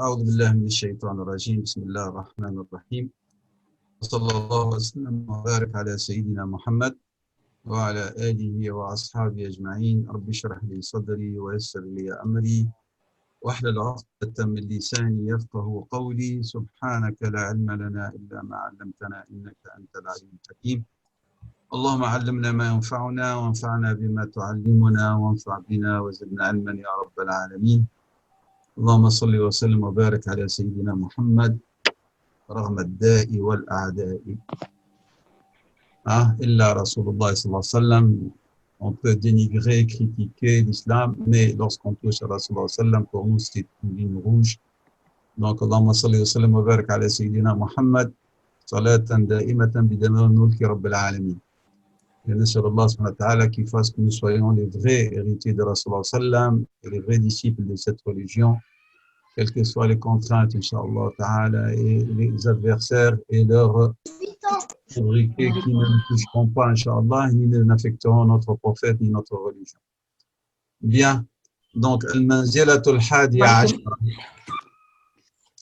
أعوذ بالله من الشيطان الرجيم بسم الله الرحمن الرحيم وصلى الله وسلم وبارك على سيدنا محمد وعلى آله وأصحابه أجمعين رب اشرح لي صدري ويسر لي أمري واحلل عقدة من لساني يفقه قولي سبحانك لا علم لنا إلا ما علمتنا إنك أنت العليم الحكيم اللهم علمنا ما ينفعنا وانفعنا بما تعلمنا وانفع بنا وزدنا علما يا رب العالمين اللهم صل وسلم وبارك على سيدنا محمد رغم الداء والأعداء إلا رسول الله صلى الله عليه وسلم. On peut dénigrer, critiquer l'islam, mais lorsqu'on touche à Rasulullah sallallahu alayhi wa sallam, pour nous c'est une ligne rouge. Donc Allahumma salli wa sallam wa barak ala Sayyidina Muhammad salatan da'imatan bidamir mulki rabbil alamin. Et Nasr Allah subhanahu wa ta'ala qui fasse que nous soyons les vrais héritiers de Rasulullah sallam et les vrais disciples de cette religion, quelles que soient les contraintes, Inch'Allah ta'ala, et les adversaires et leurs sobriquets qui ne nous toucheront pas, Inch'Allah, ni ne n'affecteront notre prophète ni notre religion. Bien, donc, Al-Manzilatul Hadiya Ashra,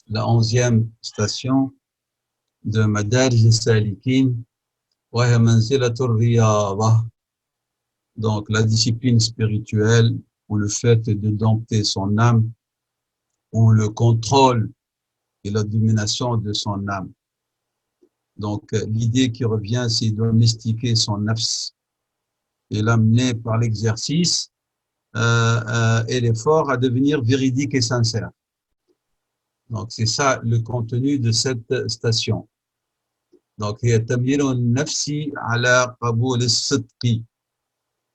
la 11e station de Madarij al-Salikin, wa hiya Manzilatul Riyada, donc la discipline spirituelle ou le fait de dompter son âme, ou le contrôle et la domination de son âme. Donc, l'idée qui revient, c'est de domestiquer son nafs et l'amener par l'exercice et l'effort à devenir véridique et sincère. Donc, c'est ça le contenu de cette station. Donc, il y a tamyirun nafsi ala qaboul as-sidqi.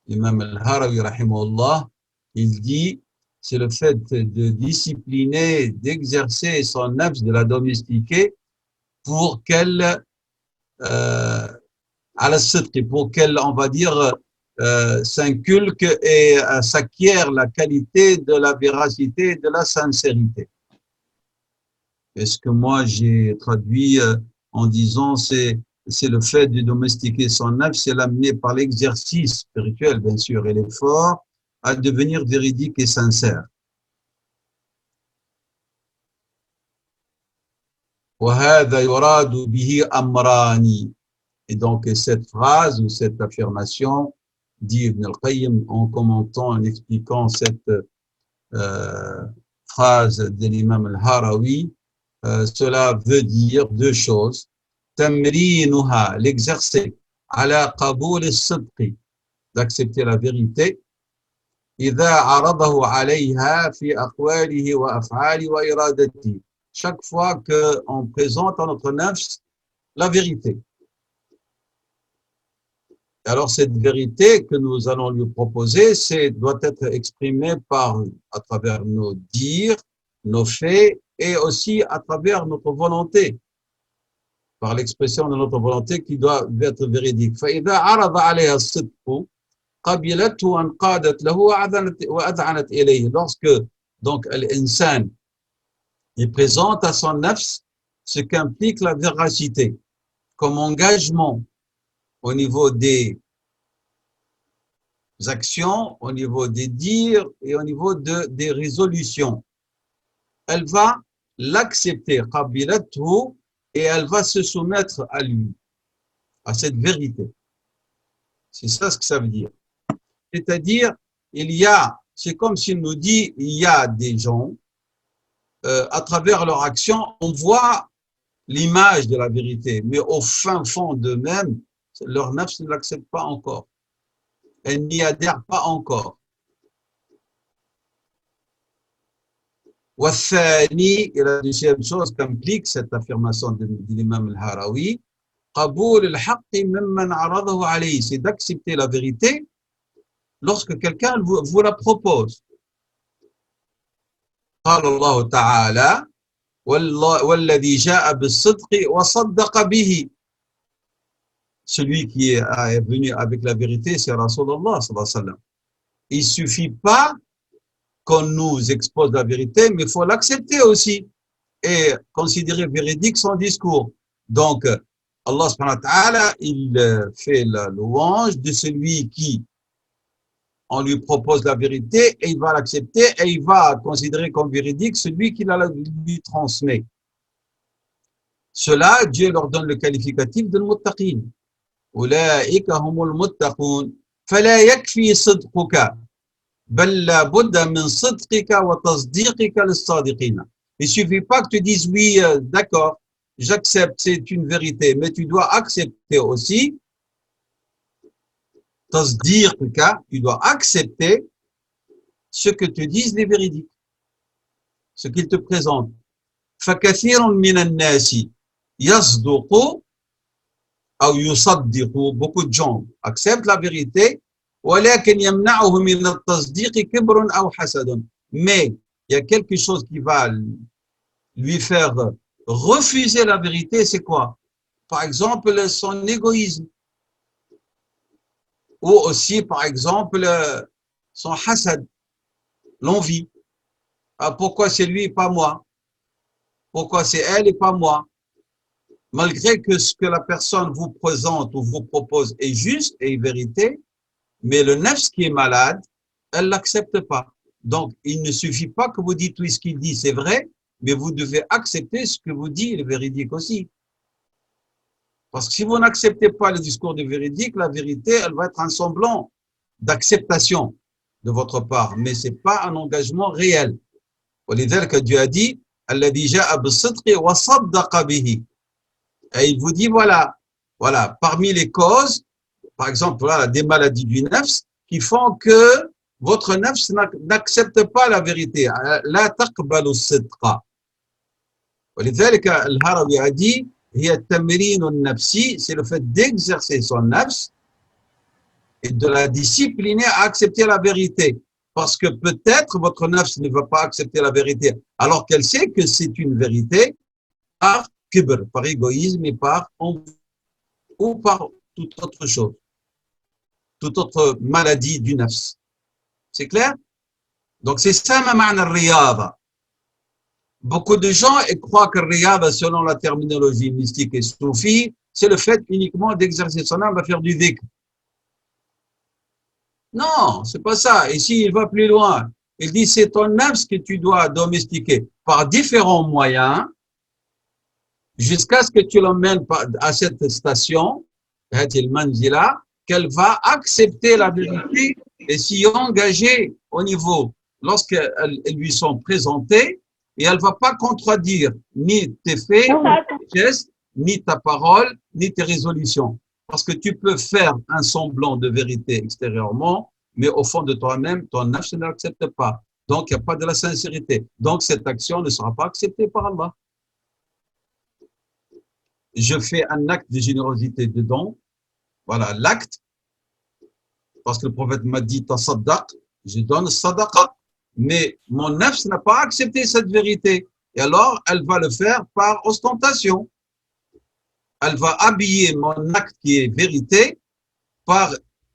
L'imam al-Harawi, rahimahullah, il dit, c'est le fait de discipliner, d'exercer son nafs, de la domestiquer pour qu'elle pour qu'elle, on va dire, s'inculque et s'acquiert la qualité de la véracité, de la sincérité. Et ce que moi j'ai traduit en disant, c'est le fait de domestiquer son âme, c'est l'amener par l'exercice spirituel, bien sûr, et l'effort, à devenir véridique et sincère. وهذا يراد به أمران. Et donc, cette phrase ou cette affirmation, dit Ibn al-Qayyim en commentant, en expliquant cette phrase de l'imam al-Harawi, cela veut dire deux choses. Tamrinuha, l'exercer, ala qaboul as-sidqi, d'accepter la vérité, idha aradahu alayha fi aqwalihi wa af'ali wa iradati. Chaque fois qu'on présente à notre nafs la vérité. Alors, cette vérité que nous allons lui proposer, doit être exprimée à travers nos dires, nos faits et aussi à travers notre volonté, par l'expression de notre volonté qui doit être véridique. فإذا عرض عليها الصدق قبلته وانقادت له وأذعنت إليه. Lorsque donc l'insan il présente à son nafs ce qu'implique la véracité comme engagement au niveau des actions, au niveau des dires et au niveau des résolutions. Elle va l'accepter, qabilathu, et elle va se soumettre à lui, à cette vérité. C'est ça ce que ça veut dire. C'est-à-dire, c'est comme s'il nous dit, il y a des gens, à travers leur action, on voit l'image de la vérité, mais au fin fond d'eux-mêmes, leur nafs ne l'accepte pas encore. Elle n'y adhère pas encore. Wathani, et la deuxième chose qu'implique cette affirmation de l'imam al-Harawi, qaboul al-haqqi mimman aradahu alayhi, c'est d'accepter la vérité lorsque quelqu'un vous la propose. قال الله تعالى والذي جاء بالصدق وصدق به. Celui qui est venu avec la vérité, c'est Rasulullah sallallahu alayhi wa sallam. Il ne suffit pas qu'on nous expose la vérité, mais il faut l'accepter aussi et considérer véridique son discours. Donc, Allah subhanahu wa ta'ala, il fait la louange de celui qui on lui propose la vérité et il va l'accepter et il va considérer comme véridique celui qui la lui transmet. Cela, Dieu leur donne le qualificatif de muttaqin. أولئك هم المتقون فلا يكفي صدقك بل لا بد من صدقك وتصديقك للصادقين. Il suffit pas que tu dises oui, d'accord, j'accepte, c'est une vérité, mais tu dois accepter aussi تصديقك, tu dois accepter ce que te disent les véridiques, ce qu'ils te présentent. فكثير من الناس يصدق أو يصدق, beaucoup de gens acceptent la vérité, ولكن يمنعه من التصديق كبر أو حسد. Mais il y a quelque chose qui va lui faire refuser la vérité, c'est quoi? Par exemple, son égoïsme. Ou aussi, par exemple, son hasad, l'envie. Ah, pourquoi c'est lui et pas moi? Pourquoi c'est elle et pas moi? Malgré que ce que la personne vous présente ou vous propose est juste et vérité, mais le nefs qui est malade, elle l'accepte pas. Donc, il ne suffit pas que vous dites oui, ce qu'il dit, c'est vrai, mais vous devez accepter ce que vous dit, le véridique aussi. Parce que si vous n'acceptez pas le discours de véridique, la vérité, elle va être un semblant d'acceptation de votre part, mais c'est pas un engagement réel. ولذلك Dieu a dit, الذي جاء بالصدق وصدق به. Et il vous dit, voilà, parmi les causes, par exemple, voilà, des maladies du nefs qui font que votre nefs n'accepte pas la vérité. لا تقبل الصدق. ولذلك الهروي a dit, هي التمرين النفسي, c'est le fait d'exercer son nefs et de la discipliner à accepter la vérité. Parce que peut-être votre nefs ne va pas accepter la vérité, alors qu'elle sait que c'est une vérité par kibr, par égoïsme et par envie, ou par toute autre chose, toute autre maladie du nafs. C'est clair? Donc c'est ça ma ma'na riyada. Beaucoup de gens croient que riyada, selon la terminologie mystique et soufi, c'est le fait uniquement d'exercer son âme à faire du dhikr. Non, c'est pas ça. Ici, il va plus loin. Il dit, c'est ton nafs que tu dois domestiquer par différents moyens jusqu'à ce que tu l'emmènes à cette station, qu'elle va accepter la vérité et s'y engager au niveau, lorsqu'elles lui sont présentées, et elle ne va pas contredire ni tes faits, ni tes gestes, ni ta parole, ni tes résolutions. Parce que tu peux faire un semblant de vérité extérieurement, mais au fond de toi-même, ton nafs ne l'accepte pas. Donc, il n'y a pas de la sincérité. Donc, cette action ne sera pas acceptée par Allah. Je fais un acte de générosité de don. Voilà, l'acte. Parce que le prophète m'a dit, tasaddaq, je donne sadaqa. Mais mon nafs n'a pas accepté cette vérité. Et alors, elle va le faire par ostentation. Elle va habiller mon acte qui est vérité par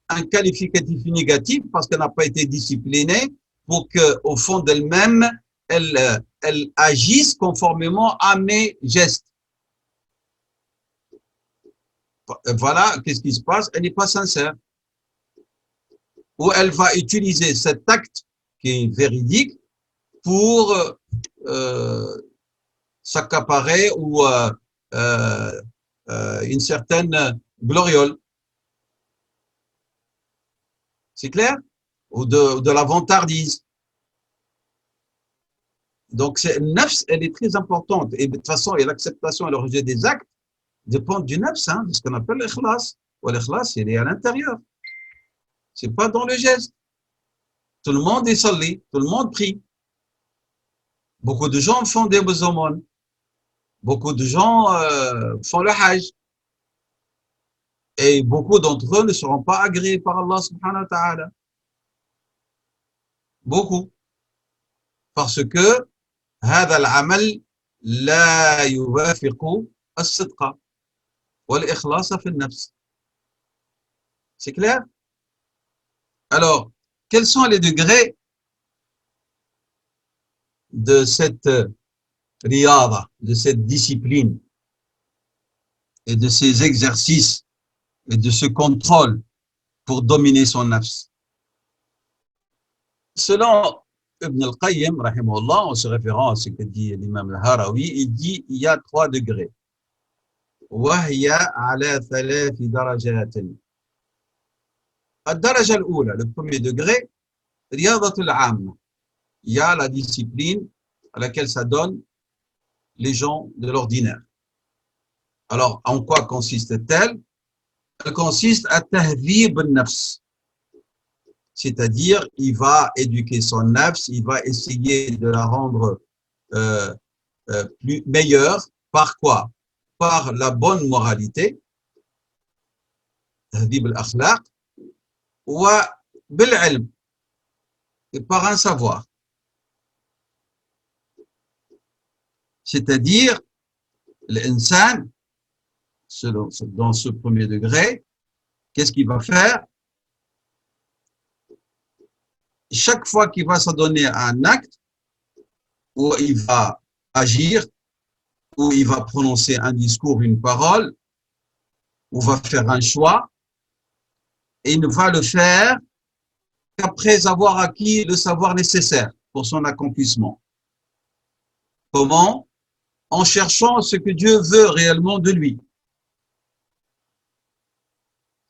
un qualificatif négatif parce qu'elle n'a pas été disciplinée pour qu'au fond d'elle-même, elle agisse conformément à mes gestes. Voilà, qu'est-ce qui se passe? Elle n'est pas sincère. Ou elle va utiliser cet acte qui est véridique pour s'accaparer ou une certaine gloriole. C'est clair? Ou de la vantardise. Donc, nafs, elle est très importante. Et de toute façon, l'acceptation et le rejet des actes dépendent du nafs, de ce qu'on appelle l'ikhlas. Ou l'ikhlas, il est à l'intérieur. C'est pas dans le geste. Tout le monde est salé, tout le monde prie. Beaucoup de gens font des aumônes. Beaucoup de gens font le hajj. Et beaucoup d'entre eux ne seront pas agréés par Allah subhanahu wa ta'ala. Beaucoup. Parce que هذا العمل لا يوافق الصدق والإخلاص في النفس. C'est clair? Alors, quels sont les degrés de cette riyada, de cette discipline et de ces exercices et de ce contrôle pour dominer son nafs? Selon Ibn al-Qayyim, rahimahullah, en se référant à ce que dit l'imam al-Harawi, il dit il y a 3 degrés. وهي على 3 درجات. الدرجة الأولى, le premier degré, رياضة العامة. Il y a la discipline à laquelle ça donne les gens de l'ordinaire. Alors, en quoi consiste-t-elle? Elle consiste à tahdhib al-nafs. C'est-à-dire, il va éduquer son nafs, il va essayer de la rendre plus meilleure. Par quoi? Par la bonne moralité, tahdhib al-akhlaq, wa bil-ilm, et par un savoir. C'est-à-dire, l'insan, dans ce premier degré, qu'est-ce qu'il va faire? Chaque fois qu'il va s'adonner à un acte, où il va agir, où il va prononcer un discours, une parole, où il va faire un choix, et il ne va le faire qu'après avoir acquis le savoir nécessaire pour son accomplissement. Comment? En cherchant ce que Dieu veut réellement de lui.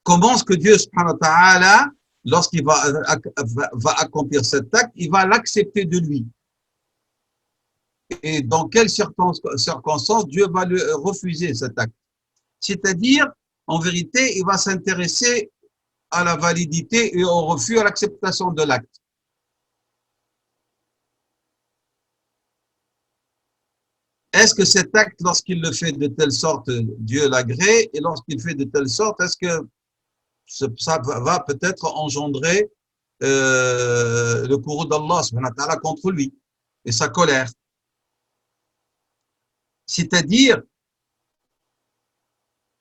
Comment est-ce que Dieu, subhanahu wa ta'ala, lorsqu'il va accomplir cet acte, il va l'accepter de lui. Et dans quelles circonstances Dieu va lui refuser cet acte. C'est-à-dire, en vérité, il va s'intéresser à la validité et au refus, à l'acceptation de l'acte. Est-ce que cet acte, lorsqu'il le fait de telle sorte, Dieu l'agrée, et lorsqu'il fait de telle sorte, est-ce que ça va peut-être engendrer le courroux d'Allah subhanahu wa ta'ala contre lui et sa colère? C'est-à-dire,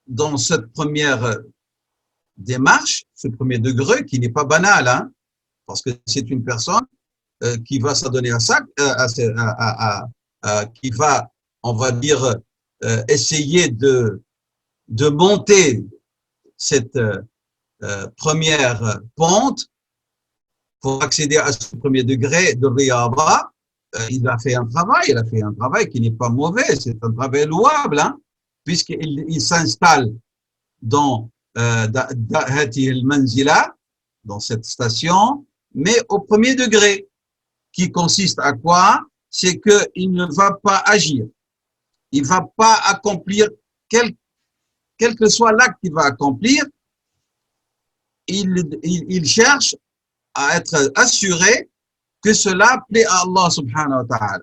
dans cette première démarche, ce premier degré qui n'est pas banal, hein, parce que c'est une personne qui va s'adonner à ça, qui va, on va dire, essayer de monter cette première pente pour accéder à ce premier degré de riyada. Il a fait un travail qui n'est pas mauvais, c'est un travail louable, hein, puisqu'il s'installe dans dans cette station, mais au premier degré, qui consiste à quoi? C'est qu'il ne va pas agir, il ne va pas accomplir quel que soit l'acte qu'il va accomplir, il cherche à être assuré que cela plaît à Allah subhanahu wa ta'ala.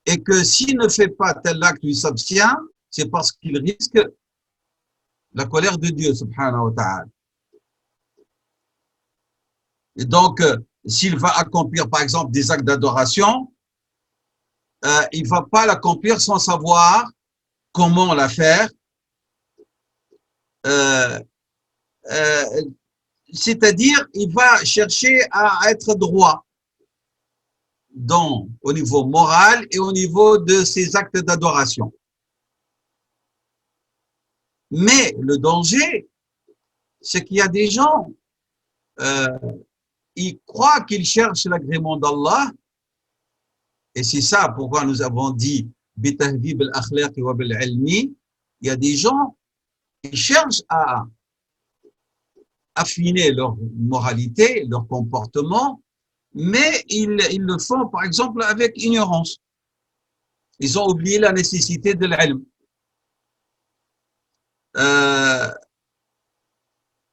Et que s'il ne fait pas tel acte, il s'abstient, c'est parce qu'il risque la colère de Dieu subhanahu wa ta'ala. Et donc, s'il va accomplir par exemple des actes d'adoration, il ne va pas l'accomplir sans savoir comment la faire. C'est-à-dire, il va chercher à être droit au niveau moral et au niveau de ses actes d'adoration. Mais le danger, c'est qu'il y a des gens, ils croient qu'ils cherchent l'agrément d'Allah, et c'est ça pourquoi nous avons dit bitahdhib al-akhlaq wa bil-ilmi. Il y a des gens qui cherchent à affiner leur moralité, leur comportement, mais ils le font par exemple avec ignorance. Ils ont oublié la nécessité de l'ilm.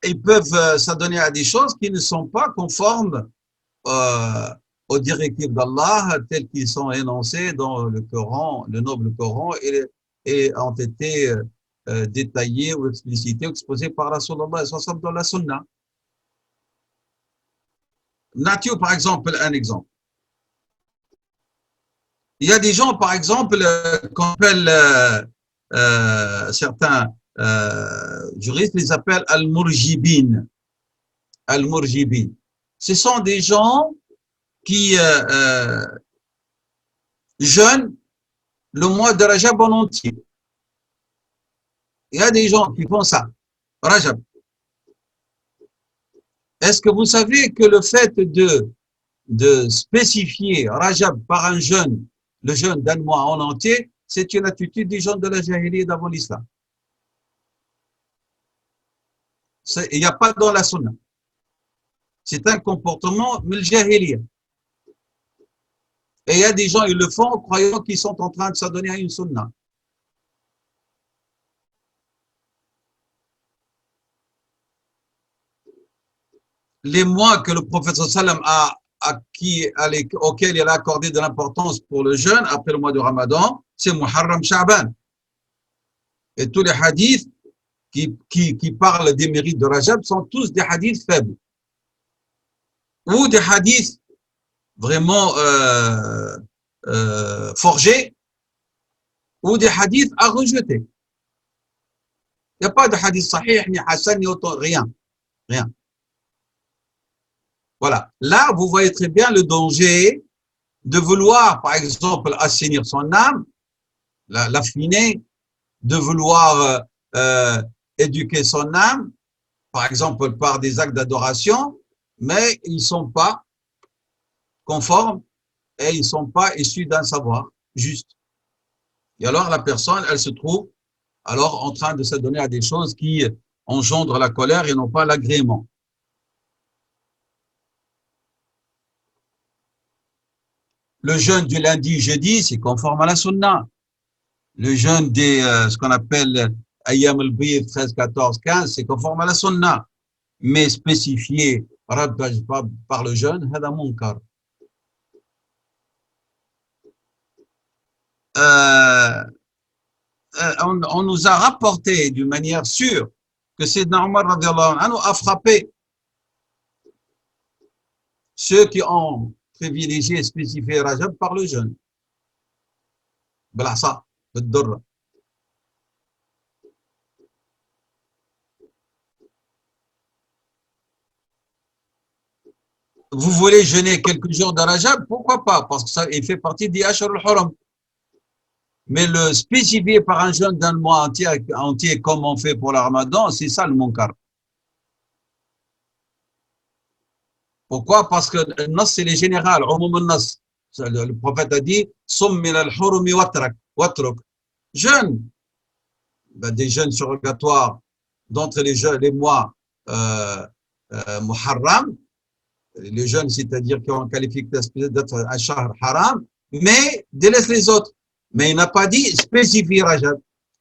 Ils peuvent s'adonner à des choses qui ne sont pas conformes aux directives d'Allah telles qu'ils sont énoncées dans le Coran, le noble Coran, et ont été détaillés ou explicités ou exposés par Rasulullah dans la Sunna. Nature, par exemple, un exemple. Il y a des gens, par exemple, qu'on appelle certains juristes, les appellent al-murjibin. Al-murjibin. Ce sont des gens qui jeûnent le mois de Rajab en entier. Il y a des gens qui font ça, Rajab. Est-ce que vous savez que le fait de spécifier Rajab par un jeûne, le jeûne d'un mois en entier, c'est une attitude des gens de la Jahiliya d'avant l'islam. Il n'y a pas dans la sunna. C'est un comportement de Jahiliya. Et il y a des gens, ils le font croyant qu'ils sont en train de s'adonner à une sunna. Les mois que le prophète sallam auxquels il a accordé de l'importance pour le jeûne après le mois de Ramadan, c'est Muharram Sha'ban. Et tous les hadiths qui parlent des mérites de Rajab sont tous des hadiths faibles. Ou des hadiths vraiment forgés, ou des hadiths à rejeter. Il n'y a pas de hadith sahih, ni hassan, ni autant, rien. Rien. Voilà. Là, vous voyez très bien le danger de vouloir, par exemple, assainir son âme, l'affiner, de vouloir éduquer son âme, par exemple, par des actes d'adoration, mais ils ne sont pas conformes et ils ne sont pas issus d'un savoir juste. Et alors, la personne, elle se trouve alors en train de s'adonner à des choses qui engendrent la colère et non pas l'agrément. Le jeûne du lundi, jeudi, c'est conforme à la sunna. Le jeûne des, ce qu'on appelle Ayyam al-Bid 13, 14, 15, c'est conforme à la sunna. Mais spécifié par le jeûne, hada munkar. On nous a rapporté d'une manière sûre que Sayyidina Omar radiallahu anhu a frappé ceux qui ont privilégié et spécifié Rajab par le jeûne. Blasa, b'durra. Vous voulez jeûner quelques jours de Rajab, pourquoi pas? Parce que ça, il fait partie des Ashar al-Huram. Mais le spécifier par un jeûne d'un mois entier comme on fait pour le Ramadan, c'est ça le munkar. Pourquoi? Parce que le nas, c'est les générales, nas. Le prophète a dit Summil al-hurumi watruk. Jeûne, ben, des jeûnes surrogatoires d'entre les mois Muharram, les jeûnes, c'est-à-dire qui ont qualifié d'être un shahr haram, mais délaisse les autres. Mais il n'a pas dit spécifier Rajab.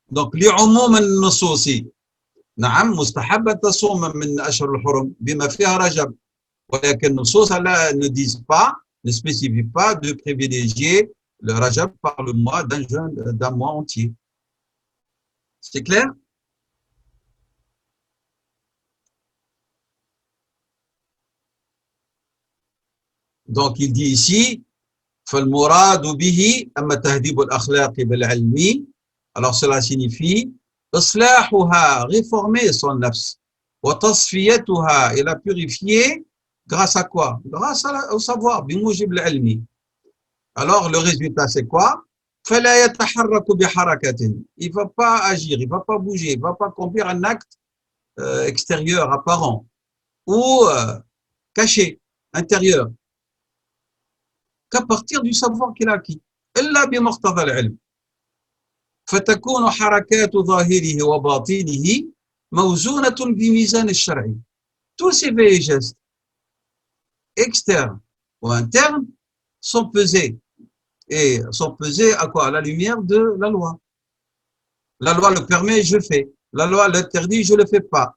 Donc, لعموم النصوص نعم مستحب أن تصوم من أشهر الحرم بما فيها رجب ولكن النصوص ne disent pas, ne spécifient pas de privilégier le Rajab par le mois d'un mois entier. C'est clair? Donc, il dit ici فالمراد به أما تهذيب الأخلاق بالعلم. Alors, cela signifie إصلاحها, réformer son nafs, وتصفيتها, et la purifier grâce à quoi? Grâce au savoir, بموجب العلم. Alors, le résultat, c'est quoi? فلا يتحرك بحركة. Il ne va pas agir, il ne va pas bouger, il ne va pas accomplir un acte extérieur, apparent, ou caché, intérieur, qu'à partir du savoir qu'il a acquis. إلا بمقتضى العلم. فتكون حركات ظاهره وباطنه موزونة بميزان الشرعي. Tous ces veillés gestes externes ou internes sont pesés. Et sont pesés à quoi? À la lumière de la loi. La loi le permet, je fais. La loi l'interdit, je ne le fais pas.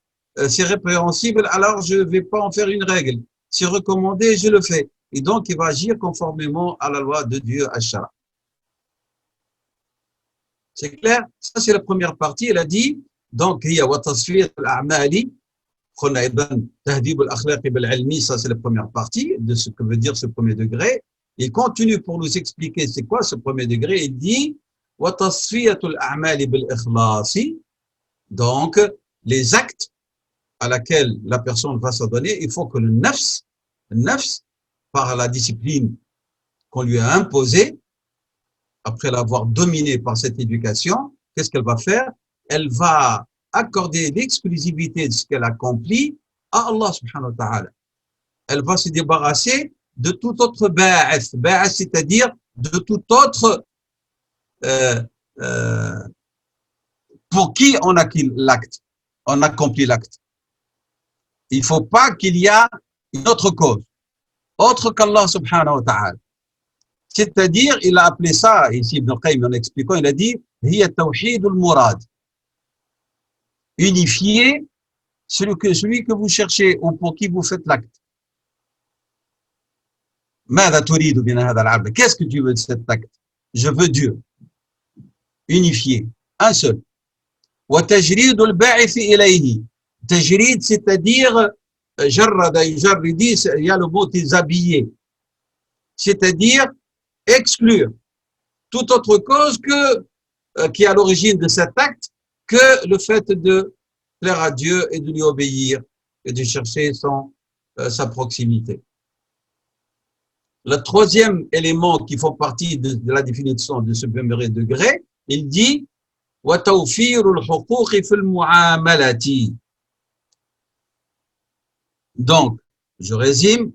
C'est répréhensible, alors je ne vais pas en faire une règle. C'est recommandé, je le fais. Et donc, il va agir conformément à la loi de Dieu, Ashara. C'est clair? Ça, c'est la première partie. Elle a dit, donc, il y a watasfir al-a'mali, tahdib al-akhlaq bil-ilmi, ça, c'est la première partie de ce que veut dire ce premier degré. Il continue pour nous expliquer c'est quoi ce premier degré. Il dit, watasfiyat al-a'mali bil-ikhlasi, donc, les actes à laquelle la personne va s'adonner, il faut que le nafs, par la discipline qu'on lui a imposée, après l'avoir dominé par cette éducation, qu'est-ce qu'elle va faire? Elle va accorder l'exclusivité de ce qu'elle accomplit à Allah subhanahu wa ta'ala. Elle va se débarrasser de tout autre ba'ath. Ba'ath, c'est-à-dire de tout autre euh, euh, pour qui on acquit l'acte, on accomplit l'acte. Il ne faut pas qu'il y ait une autre cause, autre qu'Allah subhanahu wa ta'ala. C'est-à-dire, il a appelé ça, ici Ibn Qayyim en expliquant, il a dit, hiya tawhid al-murad. Unifier celui que vous cherchez ou pour qui vous faites l'acte. Qu'est-ce que tu veux de cet acte? Je veux Dieu. Unifié. Un seul. وتجريد الباعث إليه. تجريد, c'est-à-dire, جرد يجرد, il y a le mot déshabiller. C'est-à dire, exclure toute autre cause qui est à l'origine de cet acte que le fait de plaire à Dieu et de lui obéir et de chercher sa proximité. Le troisième élément qui fait partie de la définition de ce premier degré, il dit وَتَوْفِيرُ الْحُقُوقِ فِي الْمُعَامَلَةِ. Donc, je résume.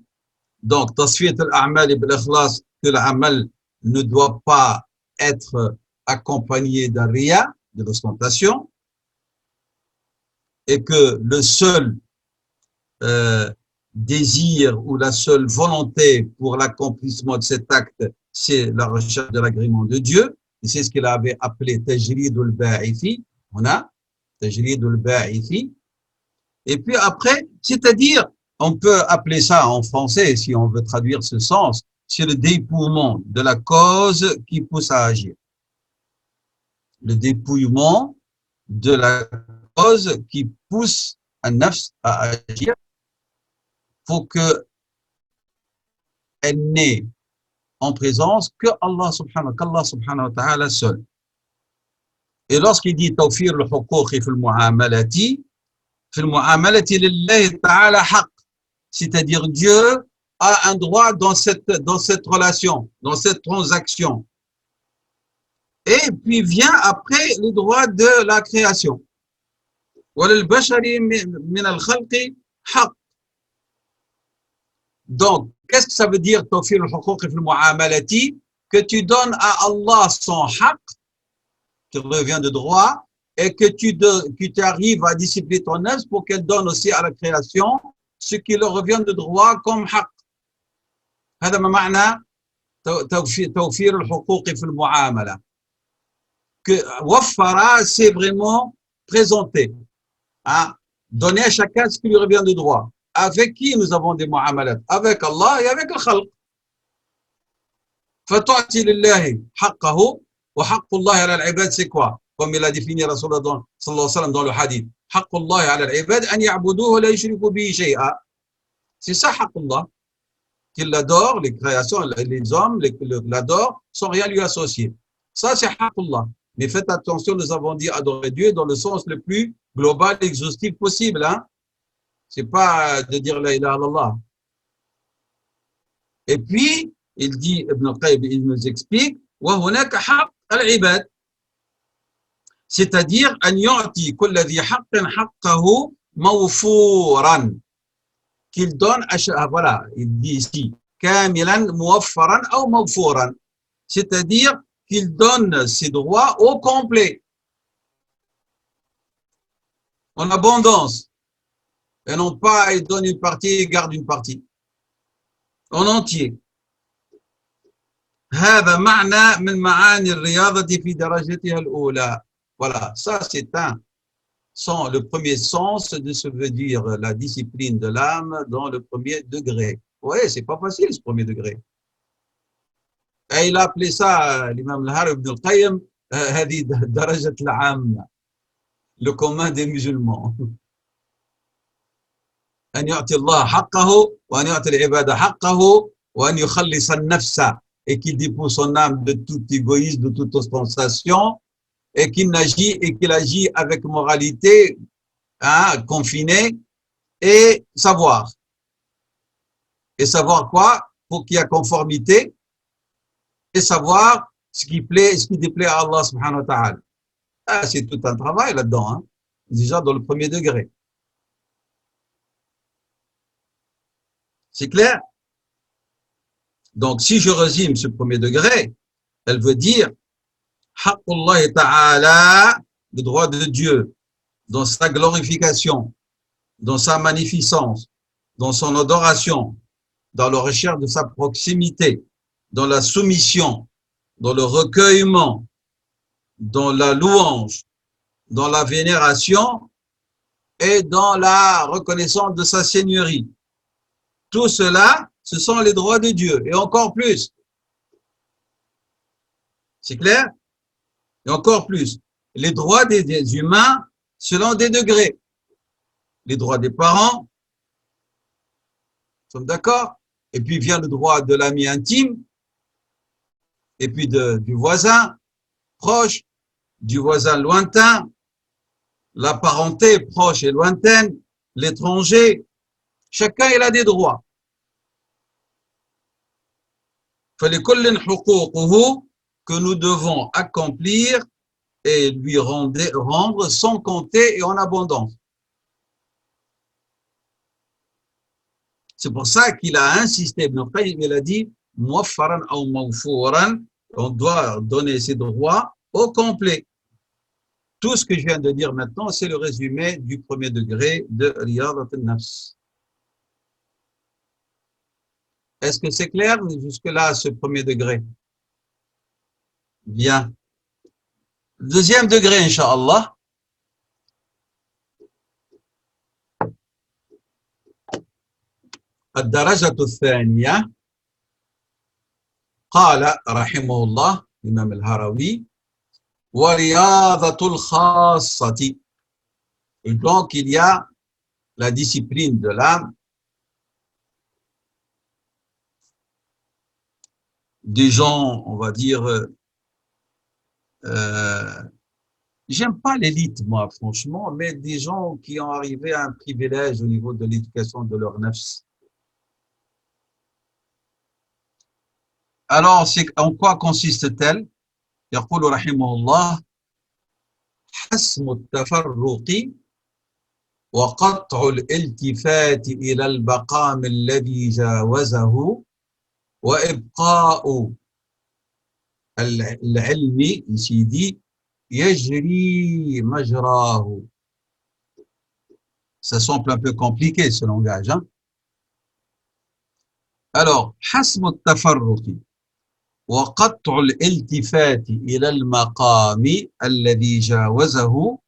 Donc, tasfiyat al-a'mal bil-ikhlas, que l'amal ne doit pas être accompagné d'un riya, de l'ostentation, et que le seul désir ou la seule volonté pour l'accomplissement de cet acte, c'est la recherche de l'agrément de Dieu. Et c'est ce qu'il avait appelé tajridul ba'ithi. On a tajridul ba'ithi. Et puis après, c'est-à-dire, on peut appeler ça en français, si on veut traduire ce sens, c'est le dépouillement de la cause qui pousse à agir. Le dépouillement de la cause qui pousse un nafs à agir. Faut que elle n'ait en présence que qu'Allah subhanahu wa ta'ala seul. Et lorsqu'il dit tawfir al-huquq fi al-mu'amalati, fi al-mu'amalati lillahi ta'ala haqq, c'est-à-dire Dieu a un droit dans cette relation, dans cette transaction. Et puis vient après le droit de la création. وَلِلْبَشَرِ مِنَ الْخَلْقِ حَقٌّ. Donc, qu'est-ce que ça veut dire tawfir al-huquq fi al-mu'amalati? Que tu donnes à Allah son haqq, qui revient de droit, et que tu arrives à discipliner ton œuvre pour qu'elle donne aussi à la création ce qui leur revient de droit comme haqq. هذا ما معنى توفير الحقوق في المعاملة. Que waffara, c'est vraiment présenter, hein, donner à chacun ce qui lui revient de droit. Avec qui nous avons des mu'amalat? Avec Allah et avec le khalq. فَتُعْتِي لِلَّهِ حَقَّهُ وَحَقُّ اللَّهِ عَلَى الْعِبَادِ, c'est quoi? Comme il a défini Rasulullah sallallahu alayhi wa sallam dans le hadith. حَقُّ اللَّهِ عَلَى الْعِبَادِ أَنْ يَعْبُدُوهُ وَلَا يُشْرِكُوا بِهِ شَيْئًا. C'est ça, حَقُّ اللَّهِ. Qu'il l'adore, les créations, les hommes l'adorent sans rien lui associer. Ça, c'est حَقُّ اللَّهِ. Mais faites attention, nous avons dit adorer Dieu dans le sens le plus global et exhaustif possible, hein. C'est pas de dire la ilaha illallah. Et puis, il dit, Ibn Qayyim, il nous explique, وَهُنَاكَ حَقٌّ الْعِبَادِ, c'est-à-dire, أَنْ يُعْطِي كُلَّ ذِي حَقٍّ حَقَّهُ مَوْفُورًا, qu'il donne à, voilà, il dit ici, كَامِلًا مُوَفَّرًا أو مَوْفُورًا, c'est-à-dire qu'il donne ses droits au complet, en abondance, et non pas il donne une partie et garde une partie, en entier. هذا معنى من معاني الرياضة في درجتها الأولى. Voilà, ça c'est le premier sens de ce que veut dire la discipline de l'âme dans le premier degré. Oui, c'est pas facile ce premier degré. Et il a appelé ça, l'imam al-Harib ibn al-Qayyim, هذه درجة العامة, le commun des musulmans. أن يعطي الله حقه وأن يعطي العباد حقه وأن يخلص النفس, et qu'il dépose son âme de tout égoïsme, de toute ostentation, et qu'il agit avec moralité, hein, confinée, et savoir. Et savoir quoi? Pour qu'il y ait conformité, et savoir ce qui déplaît à Allah subhanahu wa ta'ala. Ah, c'est tout un travail là-dedans, hein, déjà dans le premier degré. C'est clair? Donc, si je résume ce premier degré, elle veut dire Haqqullah ta'ala, le droit de Dieu, dans sa glorification, dans sa magnificence, dans son adoration, dans la recherche de sa proximité, dans la soumission, dans le recueillement, dans la louange, dans la vénération et dans la reconnaissance de sa seigneurie. Tout cela, ce sont les droits de Dieu et encore plus. C'est clair? Et encore plus. Les droits des humains selon des degrés. Les droits des parents, nous sommes d'accord? Et puis vient le droit de l'ami intime, et puis du voisin proche, du voisin lointain, la parenté proche et lointaine, l'étranger. Chacun il a des droits. فَلِكُلٍّ حُقُوقُهُ que nous devons accomplir et lui rendre sans compter et en abondance. C'est pour ça qu'il a insisté, Ibn Qayyim, il a dit muwaffaran ou mawfouran, on doit donner ses droits au complet. Tout ce que je viens de dire maintenant, c'est le résumé du premier degré de Riyadat al-Nafs. Est-ce que c'est clair jusque-là, ce premier degré? Bien. Deuxième degré, Inch'Allah. الدرجة الثانية قال رحمه الله الإمام الهروي ورياضة الخاصة. Et donc il y a la discipline de l'âme, des gens, on va dire, j'aime pas l'élite, moi, franchement, mais des gens qui ont arrivé à un privilège au niveau de l'éducation de leur nafs. Alors, en quoi consiste-t-elle? يقول رحمه الله حسم التفرق وقطع الالتفات إلى البقام الذي جاوزه وإبقاء العلم ici dit يجري مجراه. Ça semble un peu compliqué ce langage, hein? Alors حسم التفرق وقطع الالتفات إلى المقام الذي جاوزه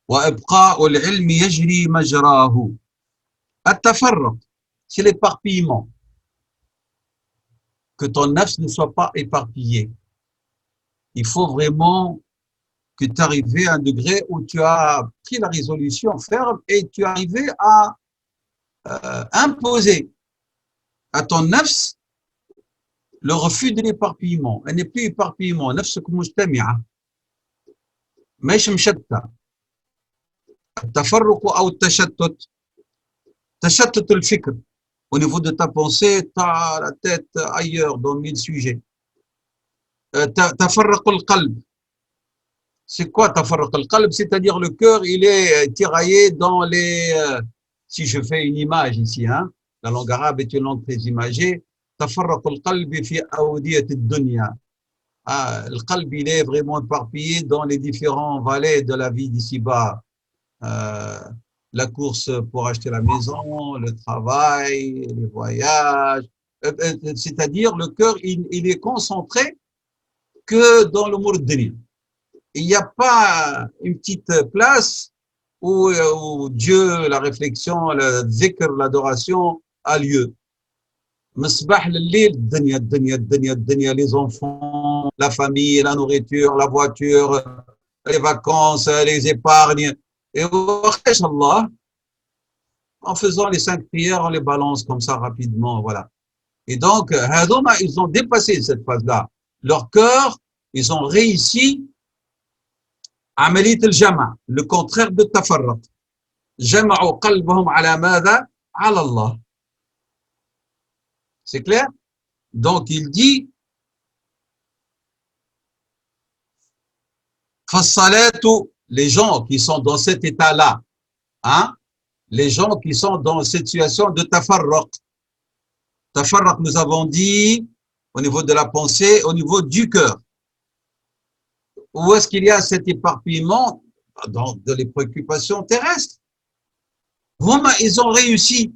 وإبقاء العلم يجري مجراه. التفرق, c'est l'éparpillement. Que ton nafs ne soit pas éparpillé. Il faut vraiment que tu arrives à un degré où tu as pris la résolution ferme et tu es arrivé à imposer à ton nafs le refus de l'éparpillement. Elle n'est plus éparpillement. نفسك مجتمعة مش مشتتة. التفرق أو التشتت. تشتت الفكر. Au niveau de ta pensée, tu as la tête ailleurs dans 1000 sujets. تفرق القلب. C'est quoi تفرق القلب? C'est-à-dire le cœur, il est tiraillé dans les... si je fais une image ici, hein, la langue arabe est une langue très imagée. تفرق القلب في أودية الدنيا. Le qalb, il est vraiment éparpillé dans les différents valets de la vie d'ici-bas. La course pour acheter la maison, le travail, les voyages. C'est-à-dire, le cœur, il est concentré que dans le monde dunya. Il n'y a pas une petite place où Dieu, la réflexion, le zikr, l'adoration a lieu. مصباح لليل الدنيا الدنيا الدنيا الدنيا les enfants, la famille, la nourriture, la voiture, les vacances, les épargnes. Et Allah, en faisant les 5 prières, on les balance comme ça rapidement, voilà. Et donc, ils ont dépassé cette phase-là. Leur cœur, ils ont réussi à عملية الجمع, le contraire de tafarraq. جمعوا قلبهم على ماذا؟ على الله. C'est clair? Donc, il dit فالصلاة, les gens qui sont dans cet état-là, hein, les gens qui sont dans cette situation de tafarruq, Tafarraq, nous avons dit, au niveau de la pensée, au niveau du cœur. Où est-ce qu'il y a cet éparpillement? Dans les préoccupations terrestres. Ils ont réussi.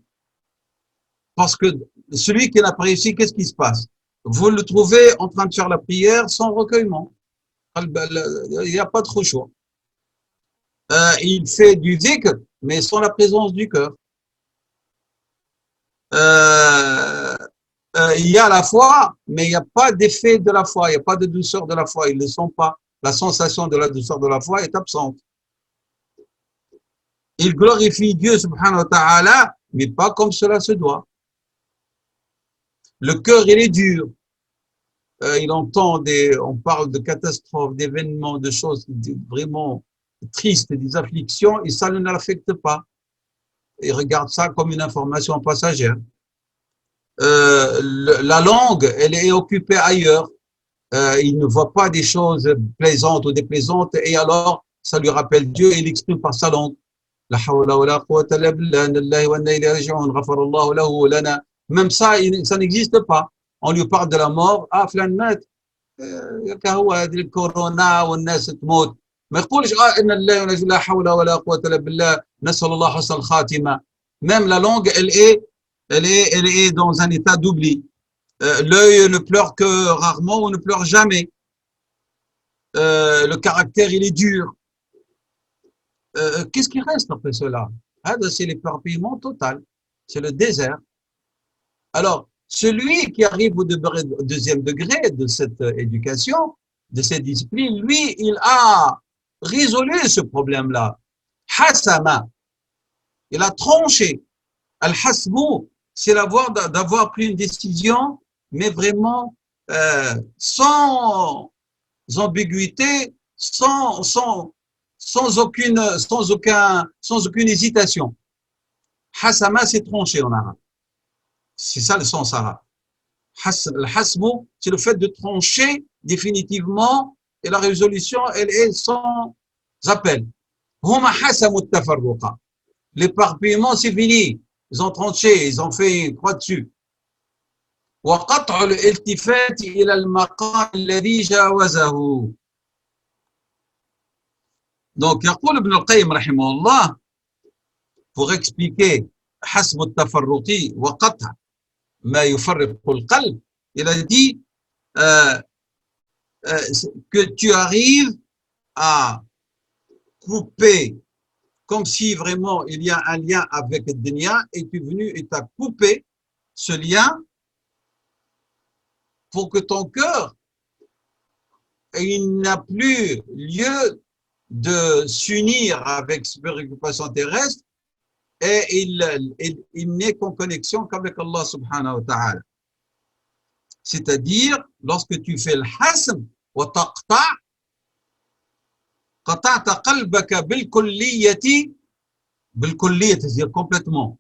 Parce que celui qui n'a pas réussi, qu'est-ce qui se passe? Vous le trouvez en train de faire la prière sans recueillement. Il n'y a pas trop choix. Il fait du dhikr, mais sans la présence du cœur. Il y a la foi, mais il n'y a pas d'effet de la foi, il n'y a pas de douceur de la foi, ils ne le sont pas. La sensation de la douceur de la foi est absente. Il glorifie Dieu subhanahu wa ta'ala, mais pas comme cela se doit. Le cœur, il est dur. Il entend on parle de catastrophes, d'événements, de choses vraiment tristes, des afflictions, et ça ne l'affecte pas. Il regarde ça comme une information passagère. La langue, elle est occupée ailleurs. Il ne voit pas des choses plaisantes ou déplaisantes, et alors ça lui rappelle Dieu et il exprime par sa langue. La hawla wa la quwwata illa billah, lillahi wa inna ilayhi raji'un, ghafarallahu lahu wa lana. Même ça, ça n'existe pas. On lui parle de la mort. Ah, flan mat. كهو هذه الكورونا والناس تموت ما يقولش إن الله لا حول ولا قوة إلا بالله نسأل الله حسن الخاتمة. Même la langue, elle est dans un état d'oubli. L'œil ne pleure que rarement ou ne pleure jamais. Le caractère, il est dur. Qu'est-ce qui reste après cela? C'est l'éparpillement total. C'est le désert. Alors, celui qui arrive au deuxième degré de cette éducation, de cette discipline, lui, il a résolu ce problème-là. Hasama, il a tranché. Al-hasbu, c'est d'avoir pris une décision, mais vraiment sans ambiguïté, sans aucune hésitation. Hasama, c'est tranché en arabe. C'est ça le sens arabe. Le hasmu, c'est le fait de trancher définitivement et la résolution, elle est sans appel. Huma hasamu tafarruqa. L'éparpillement, c'est fini. Ils ont tranché, ils ont fait une croix dessus. وقطع الالتفات إلى المقام الذي جاوزه. Donc, يقول ابن القيم رحمه الله, pour expliquer حسم التفرق وقطع ما يفرق القلب, il a dit que tu arrives à couper, comme si vraiment il y a un lien avec le dunya, et tu es venu et tu as coupé ce lien pour que ton cœur, il n'a plus lieu de s'unir avec ses préoccupations terrestres, et il n'est qu'en connexion qu'avec Allah subhanahu wa ta'ala. C'est-à-dire, lorsque tu fais le hasm, wa taqta' qata'ta qalbaka bil kulliyati, c'est-à-dire complètement,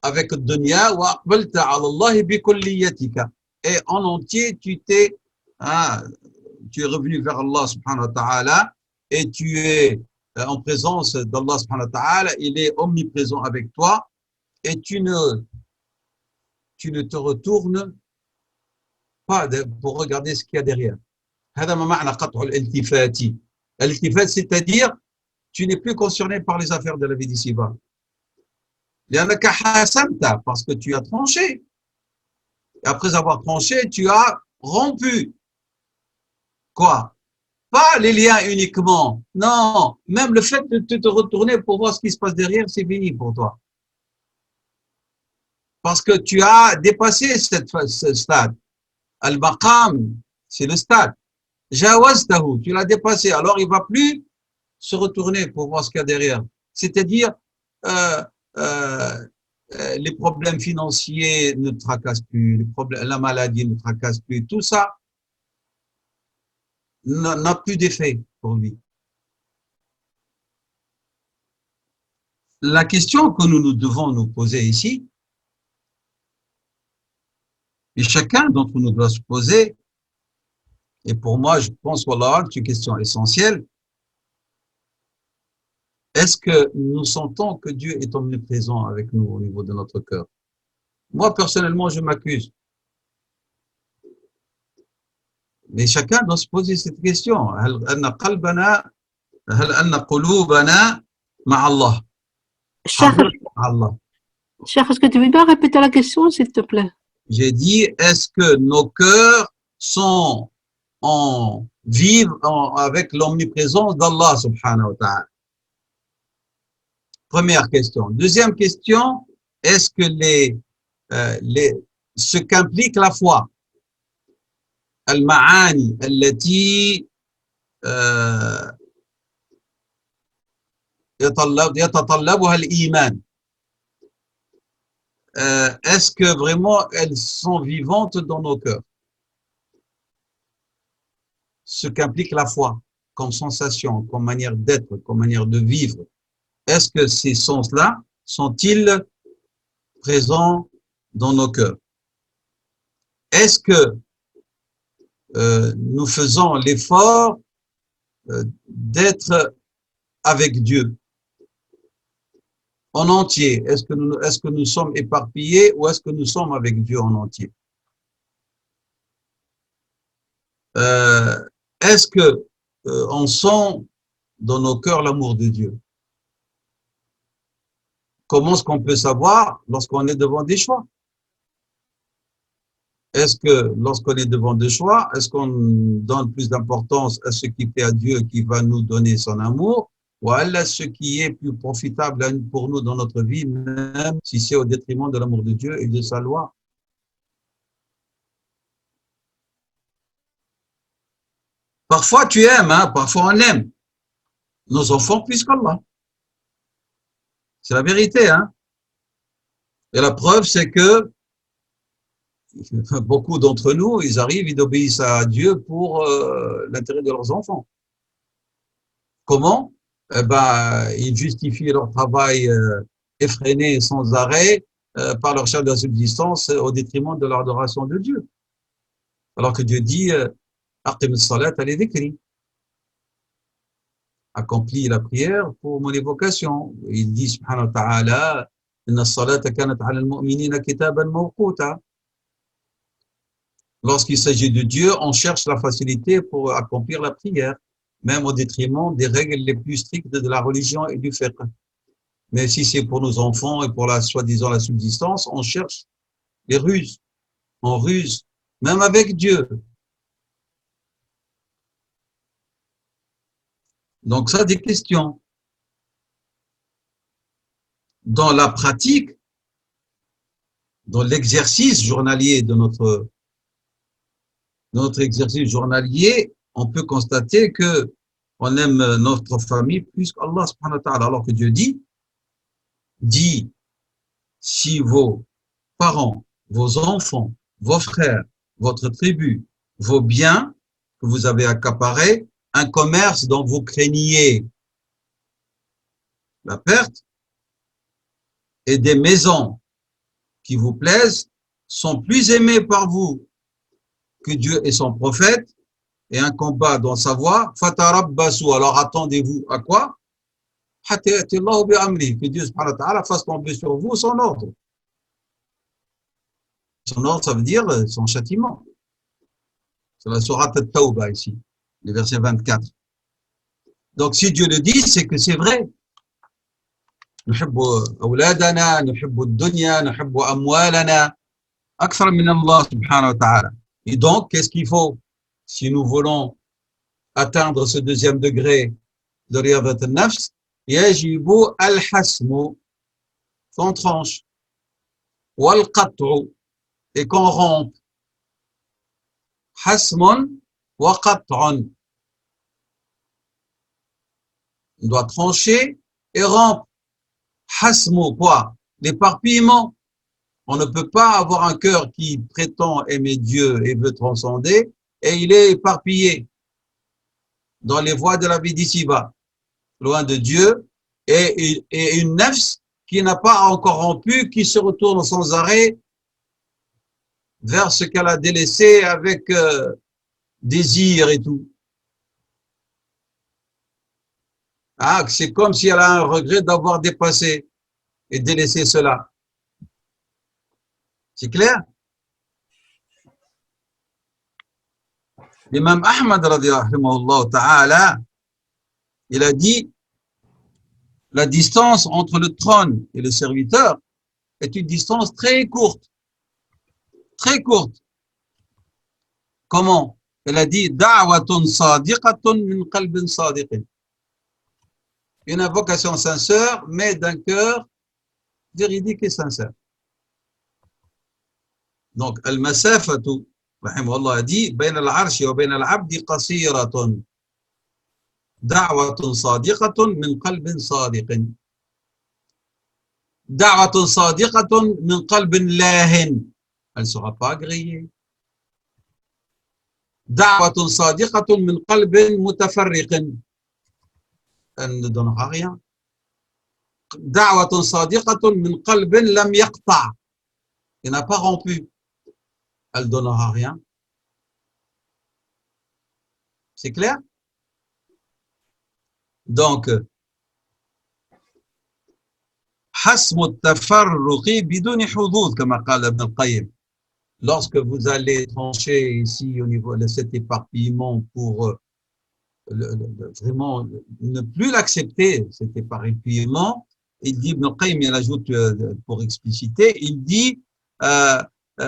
avec le dunya, wa aqbalta ala Allah bi kulliyatika, et en entier, tu es revenu vers Allah subhanahu wa ta'ala, et tu es en présence d'Allah subhanahu wa ta'ala, il est omniprésent avec toi, et tu ne te retournes pas pour regarder ce qu'il y a derrière. L'iltifat, c'est-à-dire, tu n'es plus concerné par les affaires de la vie d'ici-bas. Parce que tu as tranché. Et après avoir tranché, tu as rompu. Quoi? Pas les liens uniquement. Non, même le fait de te retourner pour voir ce qui se passe derrière, c'est fini pour toi. Parce que tu as dépassé ce stade. Al-Maqam, c'est le stade. Jawaztahu, tu l'as dépassé. Alors, il ne va plus se retourner pour voir ce qu'il y a derrière. C'est-à-dire, les problèmes financiers ne te tracassent plus, la maladie ne te tracasse plus. Tout ça n'a plus d'effet pour lui. La question que nous devons nous poser ici, et chacun d'entre nous doit se poser, et pour moi, je pense que c'est une question essentielle, est-ce que nous sentons que Dieu est omniprésent avec nous au niveau de notre cœur? Moi, personnellement, je m'accuse. Mais chacun doit se poser cette question. هل أن قلبنا هل أن قلوبنا مع الله Cheikh, حاضرة مع الله. est-ce que tu veux bien répéter la question, s'il te plaît? J'ai dit, est-ce que nos cœurs sont en vivent avec l'omniprésence d'Allah subhanahu wa ta'ala? Première question. Deuxième question, est-ce que ce qu'implique la foi, المعاني التي يتطلبها الإيمان, est-ce que vraiment elles sont vivantes dans nos cœurs? Ce qu'implique la foi, comme sensation, comme manière d'être, comme manière de vivre. Est-ce que ces sens-là sont-ils présents dans nos cœurs? Est-ce que nous faisons l'effort d'être avec Dieu en entier? Est-ce que nous sommes éparpillés ou est-ce que nous sommes avec Dieu en entier? Est-ce que on sent dans nos cœurs l'amour de Dieu? Comment est-ce qu'on peut savoir lorsqu'on est devant des choix? Est-ce que lorsqu'on est devant des choix, est-ce qu'on donne plus d'importance à ce qui plaît à Dieu qui va nous donner son amour, ou à ce qui est plus profitable pour nous dans notre vie, même si c'est au détriment de l'amour de Dieu et de sa loi? Parfois tu aimes, hein, parfois on aime nos enfants plus qu'Allah. C'est la vérité, hein. Et la preuve, c'est que beaucoup d'entre nous, ils arrivent, ils obéissent à Dieu pour l'intérêt de leurs enfants. Comment? Eh ben, ils justifient leur travail effréné sans arrêt par leur charge de la subsistance au détriment de leur adoration de Dieu. Alors que Dieu dit Aqim as-salat li dhikri, accomplis la prière pour mon évocation. Il dit subhanahu wa ta'ala inna as-salata kanat 'ala al-mu'minina kitaban mawquta. Lorsqu'il s'agit de Dieu, on cherche la facilité pour accomplir la prière, même au détriment des règles les plus strictes de la religion et du fiqh. Mais si c'est pour nos enfants et pour la soi-disant la subsistance, on cherche les ruses. On ruse, même avec Dieu. Donc ça, des questions. Dans la pratique, dans l'exercice journalier de notre exercice journalier, on peut constater que on aime notre famille plus qu'Allah subhanahu wa ta'ala. Alors que Dieu dit, si vos parents, vos enfants, vos frères, votre tribu, vos biens que vous avez accaparés, un commerce dont vous craigniez la perte, et des maisons qui vous plaisent, sont plus aimés par vous que Dieu et son prophète, et un combat dans sa voie, fatarabbasu, alors attendez-vous à quoi? Que Dieu subhanahu wa ta'ala fasse tomber sur vous son ordre. Son ordre, ça veut dire son châtiment. C'est la sourate At-Tawbah ici, le verset 24. Donc si Dieu le dit, c'est que c'est vrai. نحب أولادنا نحب الدنيا نحب أموالنا أكثر من الله سبحانه وتعالى. Et donc, qu'est-ce qu'il faut si nous voulons atteindre ce deuxième degré de riyadat al-nafs? يجب الحسم, qu'on tranche, والقطع, et qu'on rompe. حسم وقطع. On doit trancher et rompre. Hasmo, quoi? L'éparpillement. On ne peut pas avoir un cœur qui prétend aimer Dieu et veut transcender, et il est éparpillé dans les voies de la vie d'ici-bas, loin de Dieu, et une nefs qui n'a pas encore rompu, qui se retourne sans arrêt vers ce qu'elle a délaissé avec désir et tout. Ah, c'est comme si elle a un regret d'avoir dépassé et délaissé cela. C'est clair? L'imam Ahmad, radiyallahu ta'ala, il a dit la distance entre le trône et le serviteur est une distance très courte. Très courte. Comment? Il a dit da'watun sadiqatun min qalbin sadiqin. Une invocation sincère, mais d'un cœur véridique et sincère. Donc, al-masafatu, rahimahullah a dit, bayna al-arshi wa bayna al-abdi qasiratun. Da'watun sadiqatun min qalbin sadiqin. Da'watun sadiqatun min qalbin lahin. Elle ne sera pas agréée. Da'watun sadiqatun min qalbin mutafarriqin. Elle ne donnera rien. Da'watun sadiqatun min qalbin lam yaqta'. Il n'a pas rompu. Elle ne donnera rien. C'est clair? Donc, حسم التفرق بدون حظوظ كما قال ابن القيم. Lorsque vous allez trancher ici au niveau de cet éparpillement pour vraiment ne plus l'accepter, cet éparpillement, il dit, Ibn al-Qayyim, il ajoute pour expliciter, il dit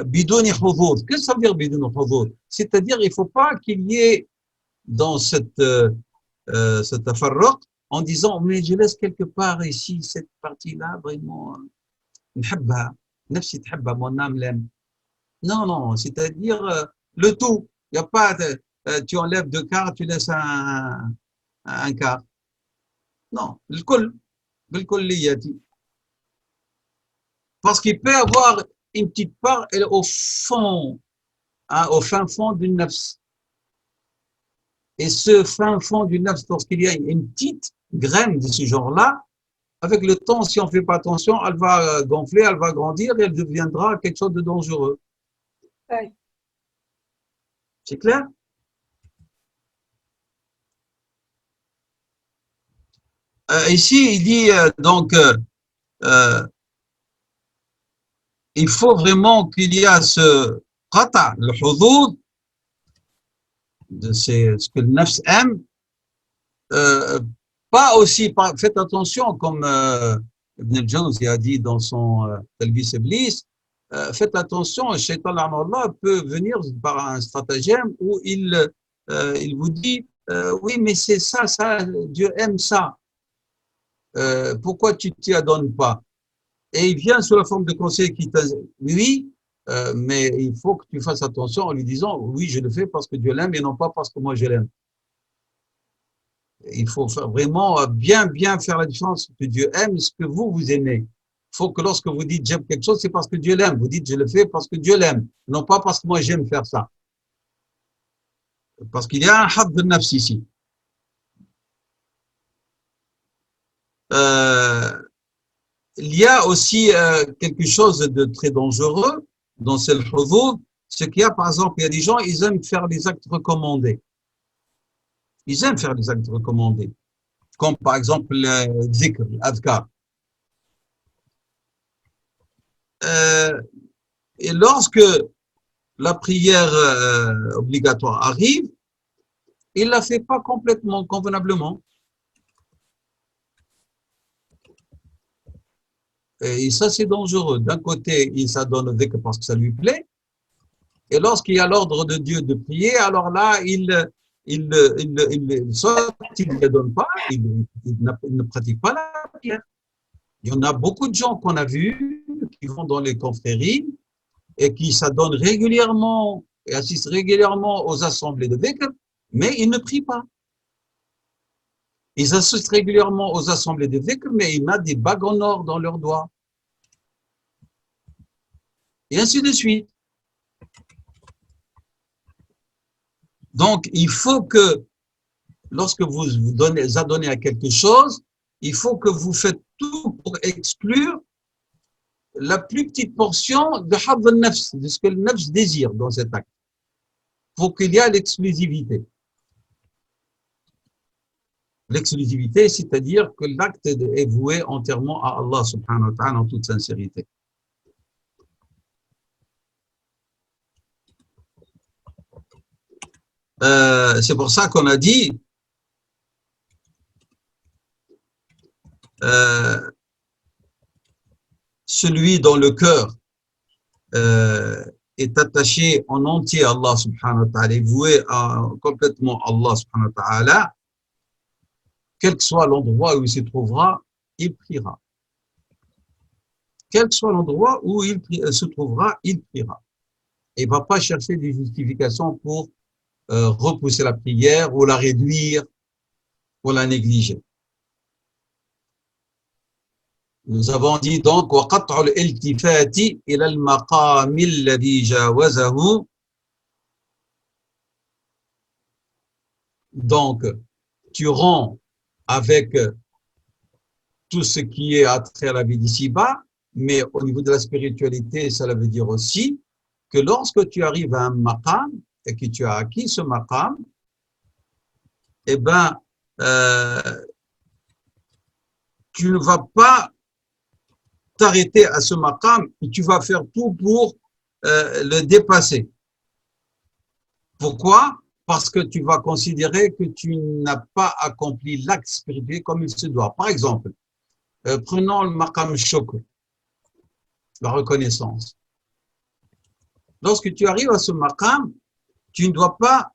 bidoni hudud. Qu'est-ce que ça veut dire bidoni hudud? C'est-à-dire, il ne faut pas qu'il y ait dans cet tafarruq en disant, mais je laisse quelque part ici, cette partie-là, vraiment, nhabba, nafsi thabba, mon âme l'aime. Non, non, c'est-à-dire le tout. Il n'y a pas de, tu enlèves 2 quarts, tu laisses un quart. Non, le kulliyati. Parce qu'il peut avoir une petite part au fond, hein, au fin fond d'une nafs. Et ce fin fond d'une nafs, lorsqu'il y a une petite graine de ce genre-là, avec le temps, si on ne fait pas attention, elle va gonfler, elle va grandir et elle deviendra quelque chose de dangereux. Oui. C'est clair? Ici, il dit donc, il faut vraiment qu'il y a ce qata, le hudud, de ce que le nafs aime, pas aussi, faites attention, comme Ibn al-Jawzi a dit dans son Talbis Iblis, faites attention, le shaitan peut venir par un stratagème où il vous dit oui, mais c'est ça, Dieu aime ça. Pourquoi tu ne t'y adonnes pas? Et il vient sous la forme de conseil qui t'a oui, mais il faut que tu fasses attention en lui disant oui, je le fais parce que Dieu l'aime et non pas parce que moi je l'aime. Il faut vraiment bien faire la différence que Dieu aime et ce que vous aimez. Il faut que lorsque vous dites j'aime quelque chose, c'est parce que Dieu l'aime. Vous dites je le fais parce que Dieu l'aime, non pas parce que moi j'aime faire ça. Parce qu'il y a un had de nafs ici. Il y a aussi quelque chose de très dangereux dans ce hudud, ce qu'il y a, par exemple, il y a des gens, ils aiment faire les actes recommandés. Ils aiment faire des actes recommandés, comme par exemple le dhikr, l'adhkar. Et lorsque la prière obligatoire arrive, il ne la fait pas complètement, convenablement. Et ça, c'est dangereux. D'un côté, il s'adonne au dhikr parce que ça lui plaît. Et lorsqu'il y a l'ordre de Dieu de prier, alors là, soit il ne le donne pas, il ne pratique pas la prière. Il y en a beaucoup de gens qu'on a vus qui vont dans les confréries et qui s'adonnent régulièrement et assistent régulièrement aux assemblées de dhikr, mais ils ne prient pas. Ils assistent régulièrement aux assemblées de dhikr, mais ils mettent des bagues en or dans leurs doigts. Et ainsi de suite. Donc, il faut que, lorsque vous vous adonnez à quelque chose, il faut que vous faites tout pour exclure la plus petite portion de hadd al-nafs, de ce que le nafs désire dans cet acte, pour qu'il y ait l'exclusivité. L'exclusivité, c'est-à-dire que l'acte est voué entièrement à Allah subhanahu wa ta'ala en toute sincérité. C'est pour ça qu'on a dit celui dont le cœur est attaché en entier à Allah subhanahu wa ta'ala, est voué complètement à Allah subhanahu wa ta'ala, quel que soit l'endroit où il se trouvera, il priera. Quel que soit l'endroit où il se trouvera, il priera. Et il ne va pas chercher des justifications pour repousser la prière ou la réduire ou la négliger. Nous avons dit donc وقطع الالتفات إلى المقام الذي جاوزه. Donc tu romps avec tout ce qui est attrait à la vie d'ici-bas, mais au niveau de la spiritualité, ça veut dire aussi que lorsque tu arrives à un maqam et que tu as acquis ce maqam, eh ben, tu ne vas pas t'arrêter à ce maqam et tu vas faire tout pour le dépasser. Pourquoi? Parce que tu vas considérer que tu n'as pas accompli l'acte spirituel comme il se doit. Par exemple, prenons le maqam shukr, la reconnaissance. Lorsque tu arrives à ce maqam, tu ne dois pas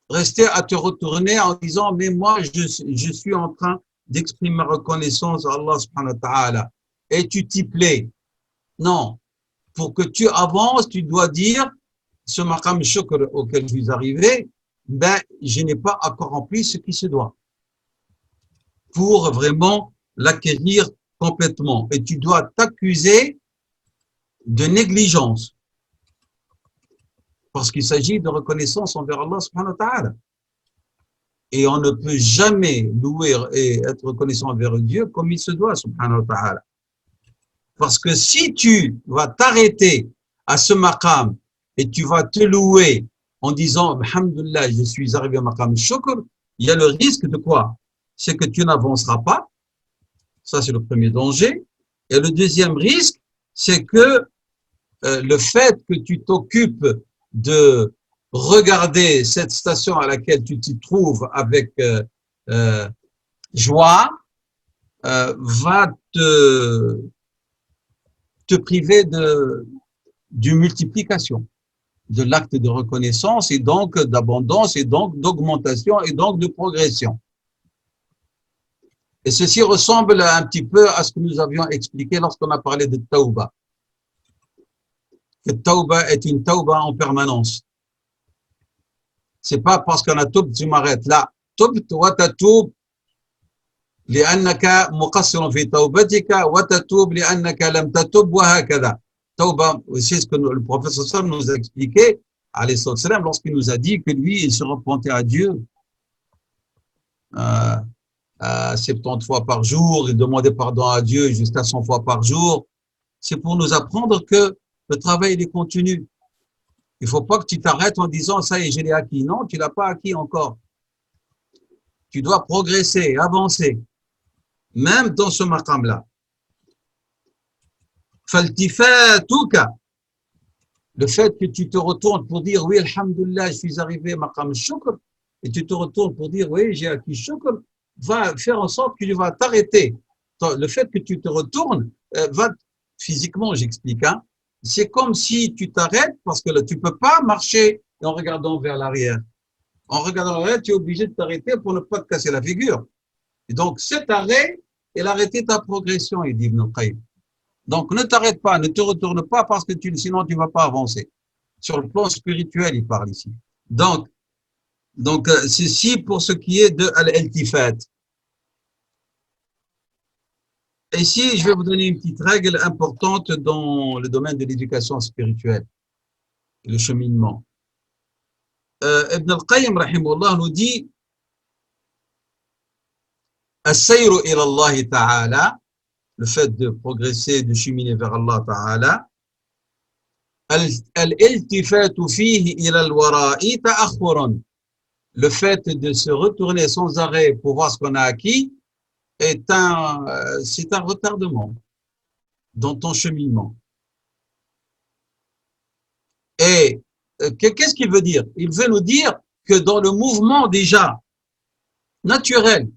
rester à te retourner en disant mais moi je suis en train d'exprimer ma reconnaissance à Allah subhanahu wa ta'ala et tu t'y plais. Non, pour que tu avances, tu dois dire ce maqam shukr auquel je suis arrivé, ben je n'ai pas encore rempli ce qui se doit pour vraiment l'acquérir complètement. Et tu dois t'accuser de négligence parce qu'il s'agit de reconnaissance envers Allah subhanahu wa ta'ala. Et on ne peut jamais louer et être reconnaissant envers Dieu comme il se doit, subhanahu wa ta'ala. Parce que si tu vas t'arrêter à ce maqam et tu vas te louer en disant, alhamdulillah, je suis arrivé au maqam shukr, il y a le risque de quoi? C'est que tu n'avanceras pas. Ça, c'est le premier danger. Et le deuxième risque, c'est que le fait que tu t'occupes de regarder cette station à laquelle tu t'y trouves avec joie va te priver d'une multiplication de l'acte de reconnaissance et donc d'abondance et donc d'augmentation et donc de progression. Et ceci ressemble un petit peu à ce que nous avions expliqué lorsqu'on a parlé de tauba. Que tauba est une tauba en permanence. C'est pas parce qu'on a toub, tu m'arrêtes. Là, tubt wa tatoub لأنك مقصر في توبتك وتتوب لأنك لم تتوب وهكذا. Tauba, c'est ce que le professeur Sam nous a expliqué, alayhi salam, lorsqu'il nous a dit que lui, il se repentait à Dieu 70 fois par jour, il demandait pardon à Dieu jusqu'à 100 fois par jour. C'est pour nous apprendre que le travail, il est continu. Il ne faut pas que tu t'arrêtes en disant, ça y est, je l'ai acquis. Non, tu ne l'as pas acquis encore. Tu dois progresser, avancer, même dans ce maqam-là. Faltifatuka, le fait que tu te retournes pour dire, oui, alhamdulillah, je suis arrivé maqam shukr, et tu te retournes pour dire, oui, j'ai acquis shukr, va faire en sorte que tu vas t'arrêter. Le fait que tu te retournes, va physiquement, j'explique, hein, c'est comme si tu t'arrêtes parce que là, tu ne peux pas marcher en regardant vers l'arrière. En regardant l'arrière, tu es obligé de t'arrêter pour ne pas te casser la figure. Et donc, cet arrêt, il arrêter ta progression, il dit Ibn al-Qayyim. Donc, ne t'arrête pas, ne te retourne pas parce que sinon tu ne vas pas avancer. Sur le plan spirituel, il parle ici. Donc ceci pour ce qui est de al-iltifat. Ici, je vais vous donner une petite règle importante dans le domaine de l'éducation spirituelle, le cheminement. Ibn al-Qayyim, rahimahullah, nous dit As-sayru ila Allah ta'ala, le fait de progresser, de cheminer vers Allah ta'ala, al-iltifatu fihi ila al-wara'i ta'akhurun. Le fait de se retourner sans arrêt pour voir ce qu'on a acquis c'est un retardement dans ton cheminement. Et qu'est-ce qu'il veut dire? Il veut nous dire que dans le mouvement déjà naturel,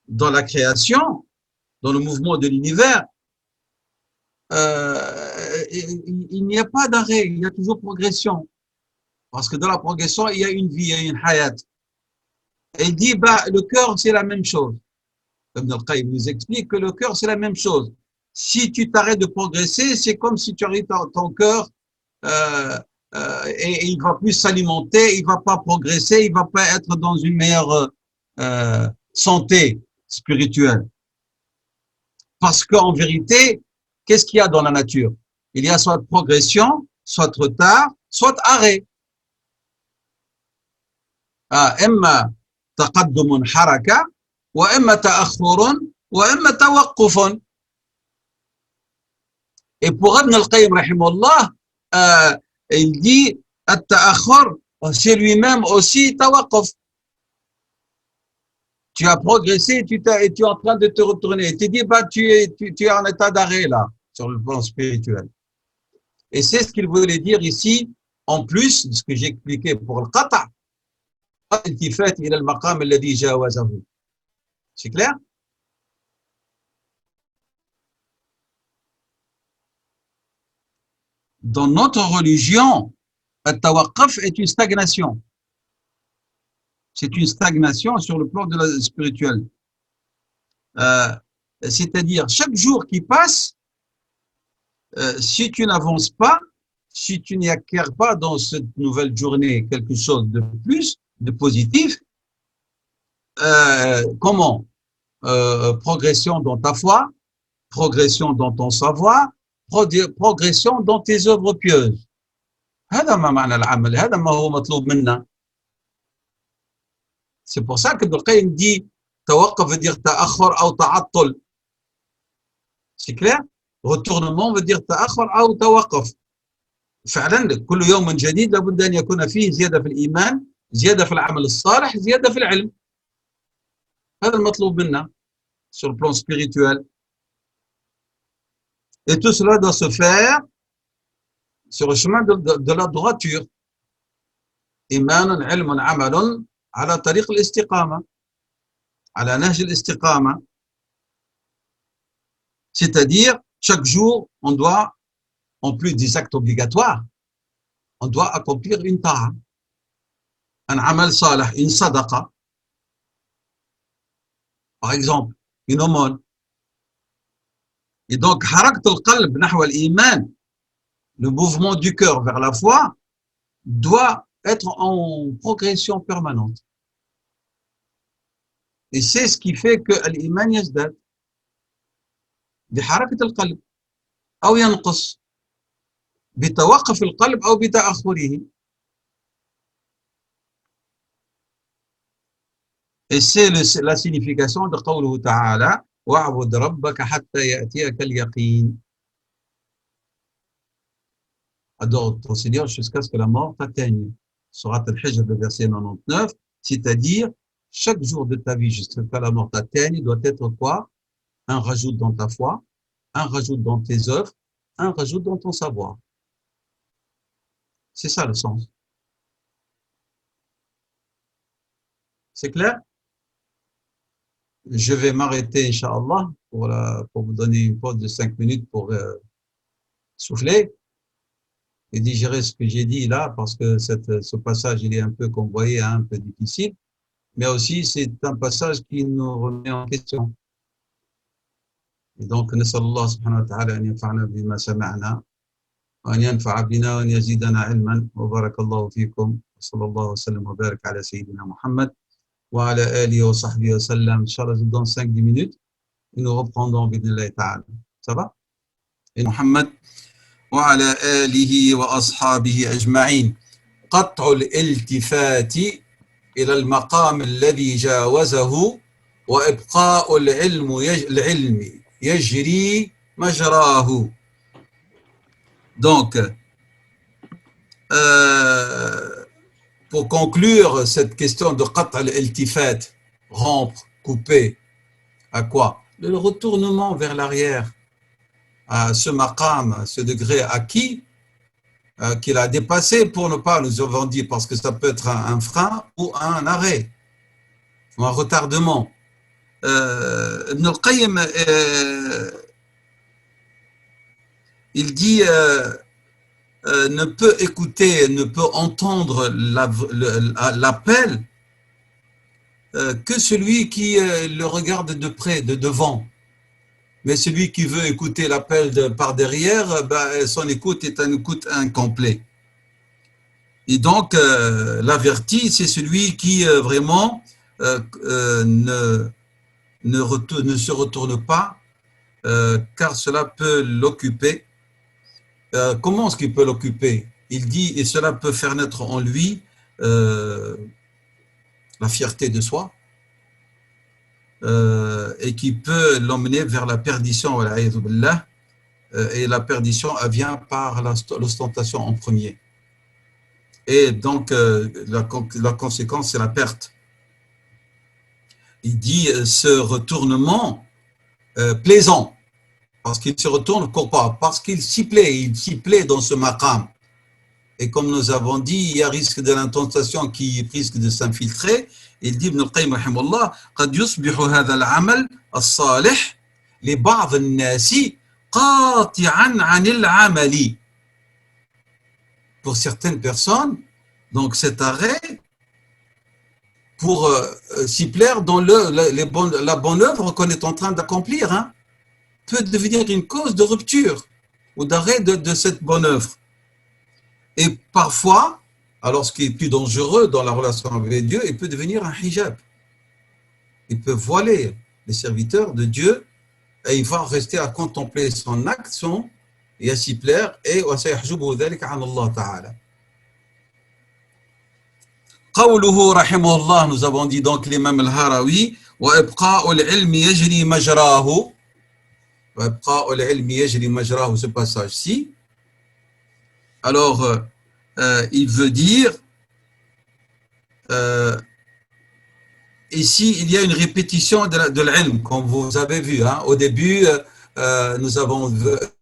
dans la création, dans le mouvement de l'univers, il n'y a pas d'arrêt, il y a toujours progression. Parce que dans la progression, il y a une vie, il y a une hayat. Et il dit, bah, le cœur, c'est la même chose. Ibn al-Qayyim nous explique que le cœur, c'est la même chose. Si tu t'arrêtes de progresser, c'est comme si tu arrêtes ton cœur et il ne va plus s'alimenter, il ne va pas progresser, il ne va pas être dans une meilleure santé spirituelle. Parce qu'en vérité, qu'est-ce qu'il y a dans la nature? Il y a soit progression, soit retard, soit arrêt. إما تقدم حركة وإما تأخر وإما توقف. Et pour Ibn al-Qayyim rahimahullah, il dit التأخر c'est lui-même aussi توقف. Tu as progressé, tu es en train de te retourner. Tu dis, bah, tu es en état d'arrêt là, sur le plan spirituel. Et c'est ce qu'il voulait dire ici, en plus de ce que j'ai expliqué pour le qata'. C'est clair? Dans notre religion, le tawaqquf est une stagnation. C'est une stagnation sur le plan de la spirituelle. C'est-à-dire, chaque jour qui passe, si tu n'avances pas, si tu n'y acquiers pas dans cette nouvelle journée quelque chose de plus, de positif, comment? Progression dans ta foi, progression dans ton savoir, progression dans tes œuvres pieuses. هذا ما معنى العمل، هذا ما هو مطلوب منا. C'est pour ça que Ibn al-Qayyim dit توقف veut dire تأخر أو تعطل. C'est clair? Retournement veut dire تأخر أو توقف. فعلا كل يوم جديد لابد أن يكون فيه زيادة في الإيمان، زيادة في العمل الصالح، زيادة في العلم. هذا المطلوب منا sur le plan spirituel. Et tout cela doit se faire sur le chemin de la droiture. إيمان علم عمل على طريق الاستقامة، على نهج الاستقامة. C'est-à-dire, chaque jour, on doit, en plus des actes obligatoires, on doit accomplir une ta'a, un amal salih, une sadaqa. Par exemple, une aumône. Et donc, harakat al-qalb nahwa al-iman, le mouvement du cœur vers la foi, doit être en progression permanente. Et c'est ce qui fait que l'iman yazdad بحركة القلب أو ينقص بتوقف القلب أو بتأخره. Et c'est la signification de قوله تعالى واعبد ربك حتى يأتيك اليقين. Adore ton Seigneur jusqu'à ce que la mort t'atteigne. Surat al-Hijr, le verset 99, c'est-à-dire chaque jour de ta vie jusqu'à ce que la mort t'atteigne doit être quoi? Un rajout dans ta foi, un rajout dans tes œuvres, un rajout dans ton savoir. C'est ça le sens. C'est clair? Je vais m'arrêter, Inch'Allah, pour vous donner une pause de 5 minutes pour souffler et digérer ce que j'ai dit là, parce que ce passage, il est un peu, comme vous voyez, un peu difficile, mais aussi c'est un passage qui nous remet en question. Et donc, نسأل الله سبحانه وتعالى أن ينفعنا بما سمعنا وأن ينفع بنا وأن يزيدنا علما وبارك الله فيكم وصلى الله وسلم وبارك على سيدنا محمد وعلى آله وصحبه وسلم. Inch'Allah, dans 5-10 minutes, et nous reprendrons بإذن الله تعالى. Ça va? Et محمد وعلى آله وأصحابه أجمعين. قطع الالتفات إلى المقام الذي جاوزه وإبقاء العلم يجري مجراه. Donc, pour conclure cette question de qat' al-iltifat, rompre, couper, à quoi? Le retournement vers l'arrière, à ce maqam, à ce degré acquis, qu'il a dépassé pour ne pas, nous avons dit, parce que ça peut être un frein ou un arrêt, ou un retardement. Ibn al-Qayyim, il dit ne peut écouter, ne peut entendre l'appel que celui qui le regarde de près, de devant. Mais celui qui veut écouter l'appel par derrière, ben, son écoute est une écoute incomplète. Et donc, l'averti, c'est celui qui vraiment ne se retourne pas, car cela peut l'occuper. Comment est-ce qu'il peut l'occuper? Il dit, et cela peut faire naître en lui la fierté de soi, et qui peut l'emmener vers la perdition, et la perdition elle vient par l'ostentation en premier. Et donc, la conséquence, c'est la perte. Il dit ce retournement plaisant, parce qu'il se retourne, pas, parce qu'il s'y plaît dans ce maqam. Et comme nous avons dit, il y a risque de l'intentation qui risque de s'infiltrer. Il dit, Ibn al-Qayyim, rahimahullah, قد يصبح هذا العمل الصالح لبعض الناس قاطعا عن العمل. Pour certaines personnes, donc cet arrêt, pour s'y plaire dans la bonne œuvre qu'on est en train d'accomplir, hein, peut devenir une cause de rupture ou d'arrêt de cette bonne œuvre. Et parfois, alors ce qui est plus dangereux dans la relation avec Dieu, il peut devenir un hijab. Il peut voiler les serviteurs de Dieu et il va rester à contempler son action et à s'y plaire et قوله رحمه الله, nous avons dit donc l'imam al-Harawi, وإبقاء العلم يجري مجراه, وإبقاء العلم يجري مجراه, ce passage-ci. Alors, il veut dire, ici, il y a une répétition de l'ilm, comme vous avez vu. Hein. Au début, nous avons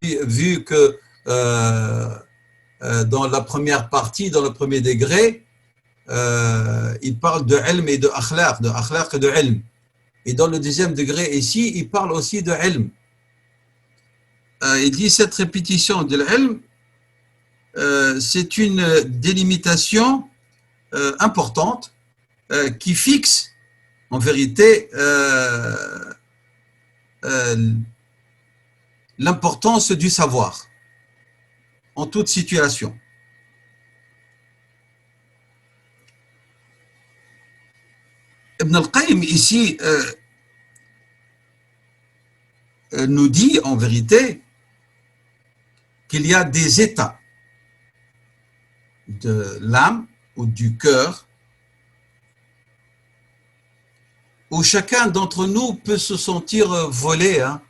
vu que dans la première partie, dans le premier degré, il parle de ilm et de akhlaq et de ilm. Et dans le deuxième degré, ici, il parle aussi de ilm. Il dit cette répétition de l'ilm, c'est une délimitation importante qui fixe en vérité l'importance du savoir en toute situation. Ibn al-Qayyim ici nous dit en vérité qu'il y a des états de l'âme ou du cœur où chacun d'entre nous peut se sentir volé. Hein.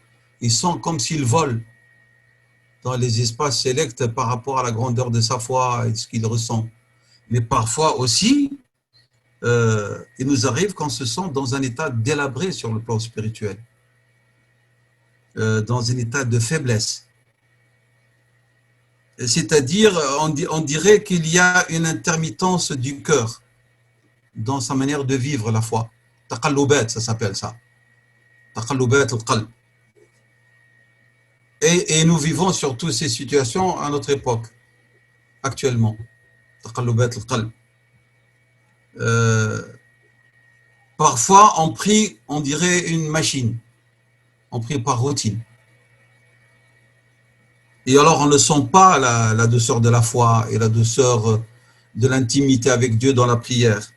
Ils sont comme s'ils volent dans les espaces sélects par rapport à la grandeur de sa foi et ce qu'il ressent. Mais parfois aussi, il nous arrive qu'on se sent dans un état délabré sur le plan spirituel, dans un état de faiblesse. C'est-à-dire, on dirait qu'il y a une intermittence du cœur dans sa manière de vivre la foi. Taqallubat, ça s'appelle ça. Taqallubat al-qalb. Et nous vivons surtout ces situations à notre époque, actuellement. Taqallubat al-qalb. Parfois, on prie, on dirait une machine. On prie par routine. Et alors, on ne sent pas la douceur de la foi et la douceur de l'intimité avec Dieu dans la prière.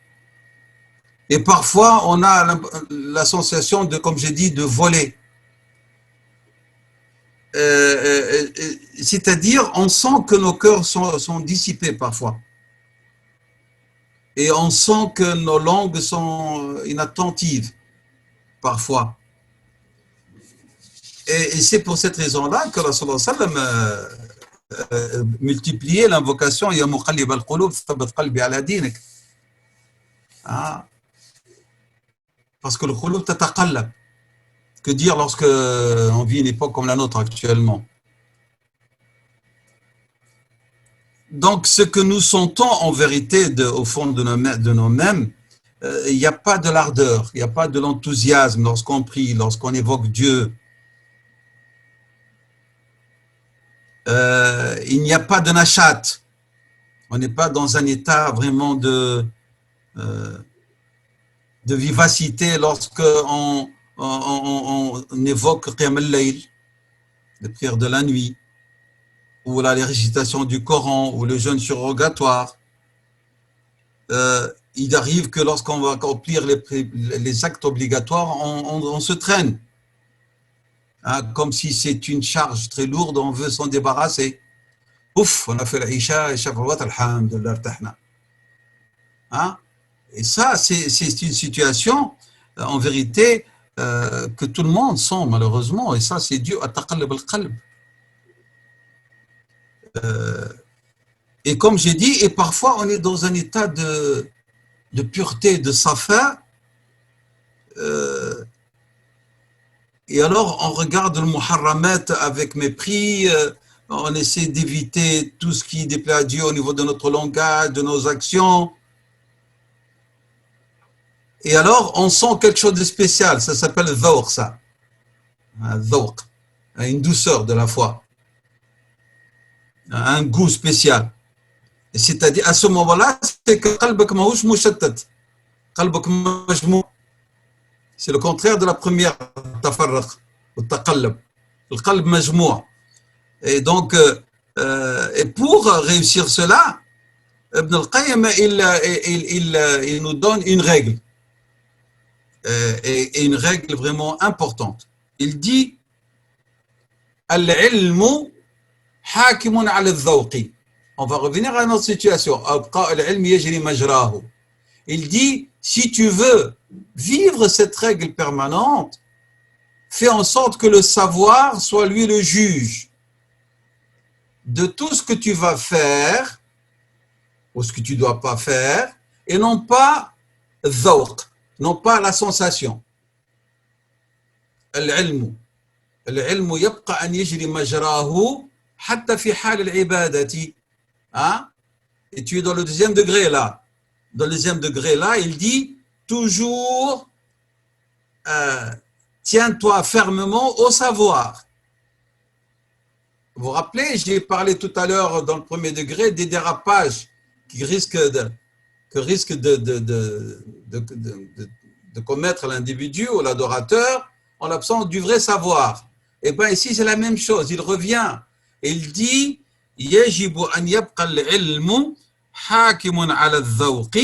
Et parfois, on a la sensation de, comme j'ai dit, de voler. C'est-à-dire, on sent que nos cœurs sont dissipés parfois. Et on sent que nos langues sont inattentives parfois. Et c'est pour cette raison-là que Rasulullah sallam multipliait l'invocation Ya muqallib al-qulub thabbit qalbi ala dinik. Parce que le qulub tataqallab. Que dire lorsque on vit une époque comme la nôtre actuellement? Donc, ce que nous sentons en vérité au fond de nous-mêmes, il n'y a pas de l'ardeur, il n'y a pas de l'enthousiasme lorsqu'on prie, lorsqu'on évoque Dieu. Il n'y a pas de nachat. On n'est pas dans un état vraiment de vivacité lorsqu'on on évoque Qiyam al-Layl, les prières de la nuit, ou la récitation du Coran, ou le jeûne surrogatoire. Il arrive que lorsqu'on va accomplir les actes obligatoires, on se traîne. Hein, comme si c'est une charge très lourde, on veut s'en débarrasser. Ouf, on a fait l'Isha et Shafawat, alhamdulillah, artahna. Hein? Et ça, c'est une situation, en vérité, que tout le monde sent malheureusement. Et ça, c'est dû à taqallub al-qalb. Et comme j'ai dit, et parfois on est dans un état de pureté, de safa. Et alors on regarde le muharramat avec mépris, on essaie d'éviter tout ce qui déplaît à Dieu au niveau de notre langage, de nos actions. Et alors on sent quelque chose de spécial, ça s'appelle dhawq, ça. Dhawq, une douceur de la foi, un goût spécial. C'est-à-dire, à ce moment-là, c'est que qalbak mahouch mushattat, qalbak majmou. C'est le contraire de la première tafarraq, ou taqallab, le qalb majmou'. Et donc, et pour réussir cela, Ibn al-Qayyim, il nous donne une règle, et une règle vraiment importante. Il dit, al-ilmu hakimun ala al-dhawqi. On va revenir à notre situation. Il dit, si tu veux vivre cette règle permanente, fais en sorte que le savoir soit lui le juge de tout ce que tu vas faire ou ce que tu ne dois pas faire, et non pas dhawq, non pas la sensation. Al-ilmu yabqa an yajri majrahu hatta fi hal al-ibadati. Hein? Et tu es dans le deuxième degré là. Dans le deuxième degré là, il dit toujours tiens-toi fermement au savoir. Vous vous rappelez, j'ai parlé tout à l'heure dans le premier degré des dérapages qui risquent de commettre l'individu ou l'adorateur en l'absence du vrai savoir. Et bien ici c'est la même chose, il revient et il dit يجب أن يبقى العلم حاكم على الذوق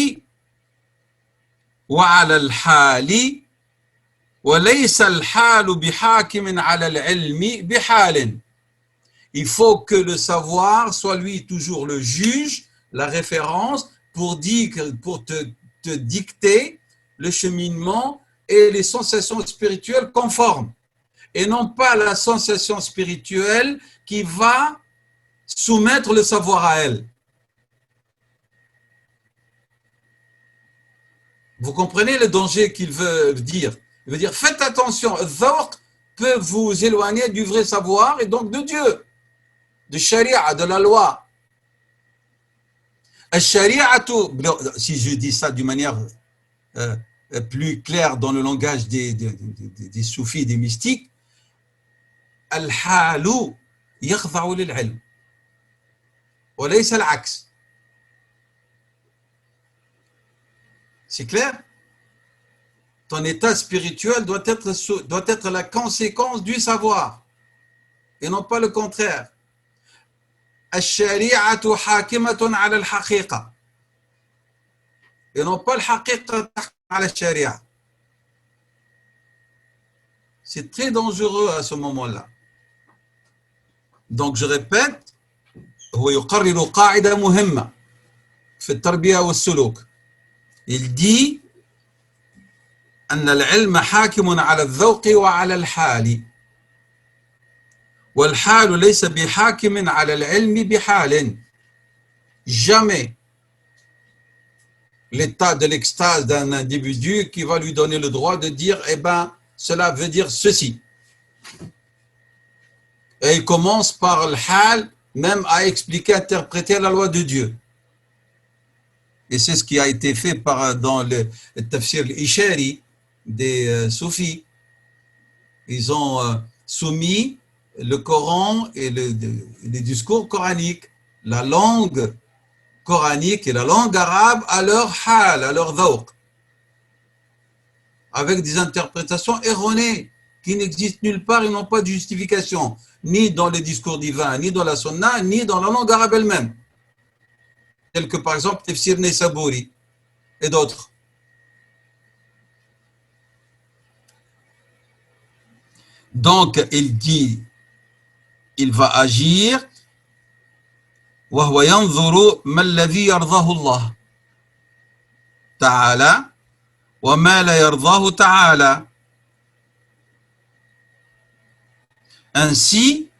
وعلى الحال وليس الحال بحاكم على العلم بحال. Il faut que le savoir soit lui toujours le juge, la référence pour te dicter le cheminement et les sensations spirituelles conformes, et non pas la sensation spirituelle qui va soumettre le savoir à elle. Vous comprenez le danger qu'il veut dire? Il veut dire, faites attention, dhawq peut vous éloigner du vrai savoir et donc de Dieu, de sharia, de la loi. Si je dis ça d'une manière plus claire dans le langage des soufis, des mystiques, al-halu yakhda'u lil-ilm. C'est clair? Ton état spirituel doit être la conséquence du savoir et non pas le contraire. Al-shari'atu hakimatun ala al-haqiqa et non pas al-haqiqa ala al-shari'a. C'est très dangereux à ce moment-là. Donc je répète, هو يقرر قاعدة مهمة في التربية والسلوك. Il dit أن العلم حاكم على الذوق وعلى الحال والحال ليس بحاكم على العلم بحال. Jamais l'état de l'extase d'un individu qui va lui donner le droit de dire eh ben cela veut dire ceci. Et il commence par le hal même à expliquer, interpréter la loi de Dieu. Et c'est ce qui a été fait dans le tafsir al-Ishari des soufis. Ils ont soumis le Coran et les discours coraniques, la langue coranique et la langue arabe à leur hal, à leur dhawq, avec des interprétations erronées qui n'existent nulle part et n'ont pas de justification, ni dans les discours divins, ni dans la sunna, ni dans la langue arabe elle-même, tels que par exemple Tafsir Naysaburi et d'autres. Donc il dit, il va agir وهو ينظر ما الذي يرضاه الله تعالى وما لا يرضاه تعالى. Ainsi,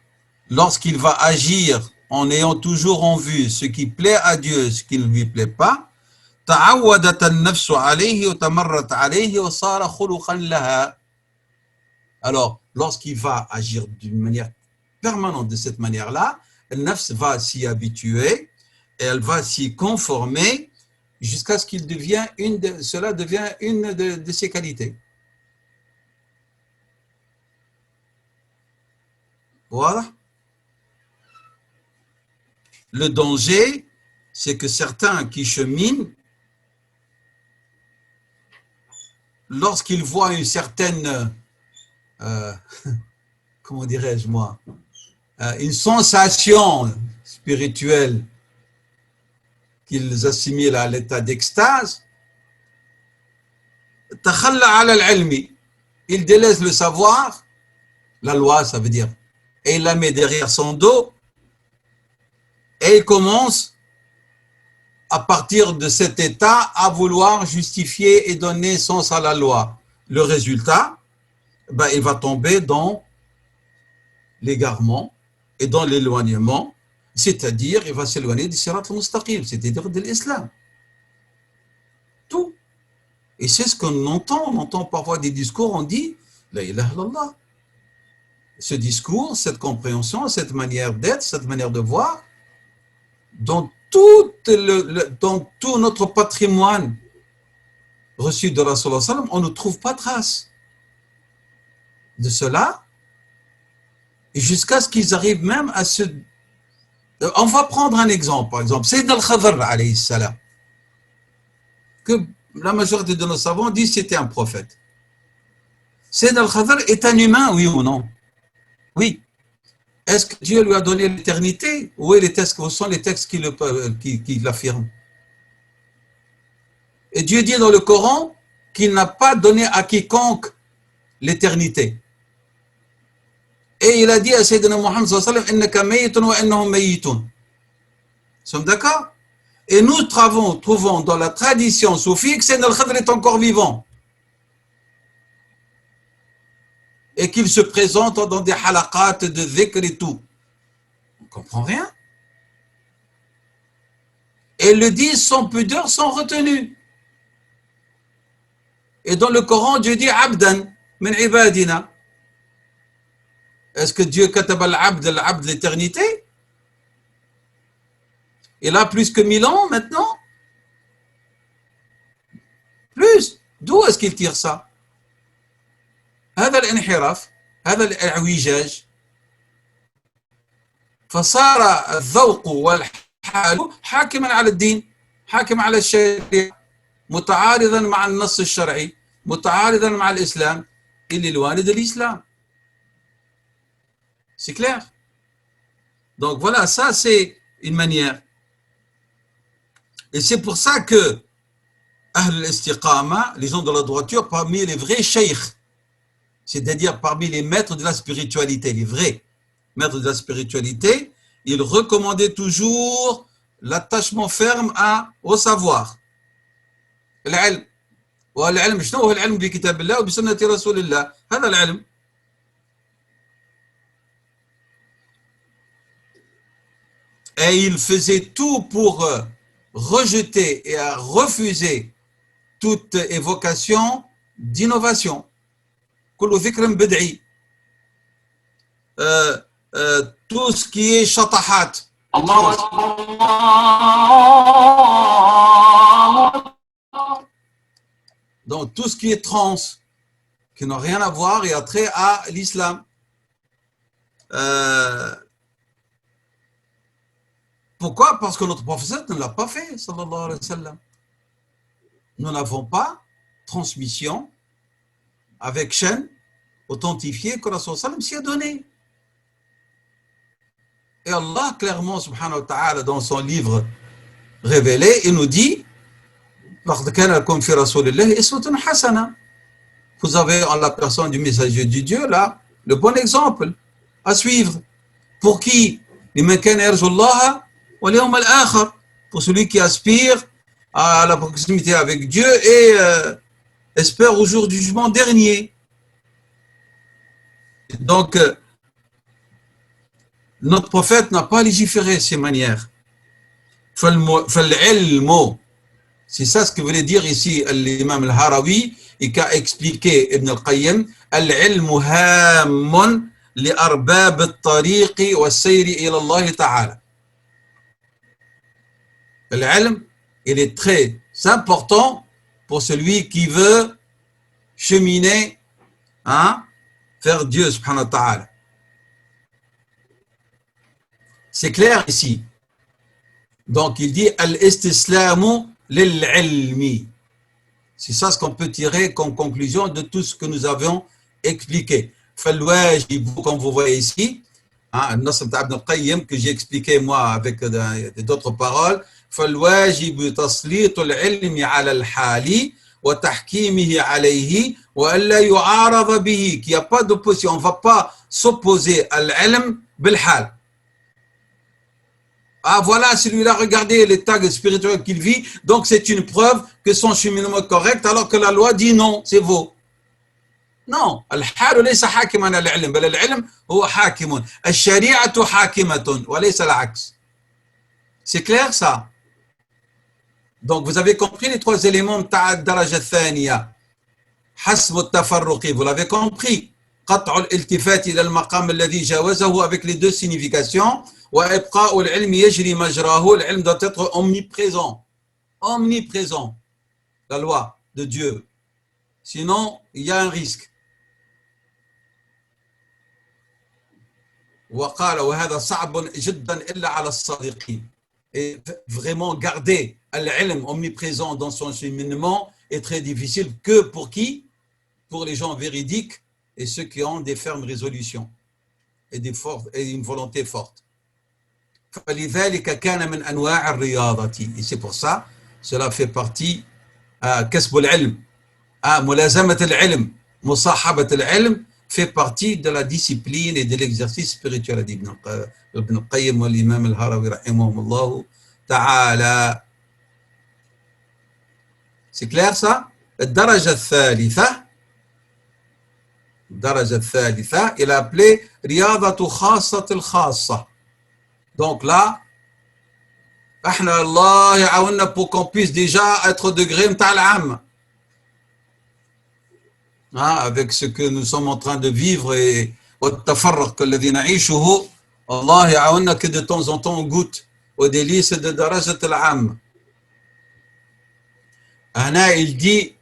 lorsqu'il va agir en ayant toujours en vue ce qui plaît à Dieu, ce qui ne lui plaît pas, تعودت النفس عليه وتمرت عليه وصار خلقا لها. Alors, lorsqu'il va agir d'une manière permanente de cette manière-là, le nafs va s'y habituer et elle va s'y conformer jusqu'à ce qu'il devienne cela devient une de ses qualités. Voilà. Le danger, c'est que certains qui cheminent, lorsqu'ils voient une certaine, comment dirais-je moi, une sensation spirituelle qu'ils assimilent à l'état d'extase, ils délaissent le savoir, la loi ça veut dire, et il la met derrière son dos, et il commence à partir de cet état à vouloir justifier et donner sens à la loi. Le résultat, ben, il va tomber dans l'égarement et dans l'éloignement, c'est-à-dire il va s'éloigner du sirat al-mustaqim, c'est-à-dire de l'islam. Tout. Et c'est ce qu'on entend. On entend parfois des discours, on dit la ilaha illallah. Ce discours, cette compréhension, cette manière d'être, cette manière de voir, dans tout notre patrimoine reçu de Rasulullah sallam, on ne trouve pas trace de cela, et jusqu'à ce qu'ils arrivent même à se... On va prendre un exemple, par exemple, Sayyid al-Khadr, alayhi salam, que la majorité de nos savants disent c'était un prophète. Sayyid al-Khadr est un humain, oui ou non? Oui. Est-ce que Dieu lui a donné l'éternité? Où sont les textes qui l'affirment? Et Dieu dit dans le Coran qu'il n'a pas donné à quiconque l'éternité. Et il a dit à Sayyidina Muhammad sallallahu alayhi wa sallam, innaka mayitun wa innahum mayitun. Nous sommes d'accord? Et nous trouvons dans la tradition soufie que Sayyid al-Khadr est encore vivant. Et qu'il se présente dans des halaqat de dhikr et tout. On ne comprend rien. Et ils le disent sans pudeur, sans retenue. Et dans le Coran, Dieu dit abdan min ibadina. Est-ce que Dieu kataba al-abd l'éternité? Il a plus que 1000 ans maintenant? Plus. D'où est-ce qu'il tire ça? هذا الانحراف، هذا الاعوجاج، فصار الذوق والحال حاكما على الدين، حاكما على الشريعة، متعارضا مع النص الشرعي، متعارضا مع الإسلام اللي الوالد الإسلام. C'est clair? Donc voilà, ça c'est une manière. Et c'est pour ça que Ahl al-Istiqama, les gens de la droiture, parmi les vrais sheikhs, c'est-à-dire parmi les maîtres de la spiritualité, les vrais maîtres de la spiritualité, ils recommandaient toujours l'attachement ferme au savoir. العلم. والعلم شنو هو العلم بكتاب الله وبسنة رسول الله. هذا العلم. Et ils faisaient tout pour rejeter et refuser toute évocation d'innovation. كل ذكر بدعي. Tout ce qui est shatahat, الله أكبر الله أكبر. Donc tout ce qui est trans, qui n'a rien à voir et a trait à l'islam. Pourquoi? Parce que notre prophète ne l'a pas fait, sallallahu alayhi wa sallam. Nous n'avons pas transmission avec chaîne authentifiée que Rasul sallam s'y a donné. Et Allah, clairement, subhanahu wa ta'ala, dans son livre révélé, il nous dit vous avez en la personne du messager du Dieu, là, le bon exemple à suivre. Pour qui? Pour celui qui aspire à la proximité avec Dieu et espère au jour du jugement dernier. Donc, notre prophète n'a pas légiféré de ces manières. C'est ça ce que voulait dire ici l'imam al-Harawi et qu'a expliqué Ibn al-Qayyim. Al-ilmu hammun li arbab al-tariqi wa sayri ila Allah ta'ala. L'ilm, il est très important pour celui qui veut cheminer vers Dieu subhanahu wa ta'ala. C'est clair ici. Donc il dit al-istislamu lil-ilmi. C'est ça ce qu'on peut tirer comme conclusion de tout ce que nous avons expliqué. Fal-wajib, comme vous voyez ici, Nasr ibn al-Qayyim, que j'ai expliqué moi avec d'autres paroles. فالواجب تسليط العلم على الحال وتحكيمه عليه وألا يعارض به, qu'il n'y a pas d'opposition, on ne va pas s'opposer à l'ilm بالحال. Ah voilà, celui-là, regardez l'état spirituel qu'il vit, donc c'est une preuve que son cheminement est correct, alors que la loi dit non, c'est faux. Non, الحال ليس حاكما على العلم بل العلم هو حاكم. الشريعة حاكمة وليس العكس. C'est clair ça? Donc vous avez compris les trois éléments بتاع الدرجة الثانية. حسب التفرق, vous l'avez compris. قطع الالتفات إلى المقام الذي جاوزه avec les deux significations. وإبقاء العلم يجري مجراه, العلم doit être omniprésent. Omniprésent. La loi de Dieu. Sinon, il y a un risque. وقال وهذا صعب جدا إلا على الصادقين. Et vraiment garder l'ilm omniprésent dans son cheminement est très difficile. Que pour qui? Pour les gens véridiques et ceux qui ont des fermes résolutions et une volonté forte. فلذلك كان من أنواع الرياضة. Et c'est pour ça, cela fait partie كسب العلم, ملازمة العلم, مصاحبة العلم fait partie de la discipline et de l'exercice spirituel d'Ibn al-Qayyim et l'imam al-Harawi rahimahumullah ta'ala. C'est clair ça? الدرجة الثالثة il a appelé رياضة خاصة الخاصة. Donc là, احنا الله يعاوننا pour qu'on puisse déjà être degré متاع العام. Avec ce que nous sommes en train de vivre et والتفرق الذي نعيشه, Allah يعاوننا que de temps en temps on goûte aux délices de درجة العام. هنا il dit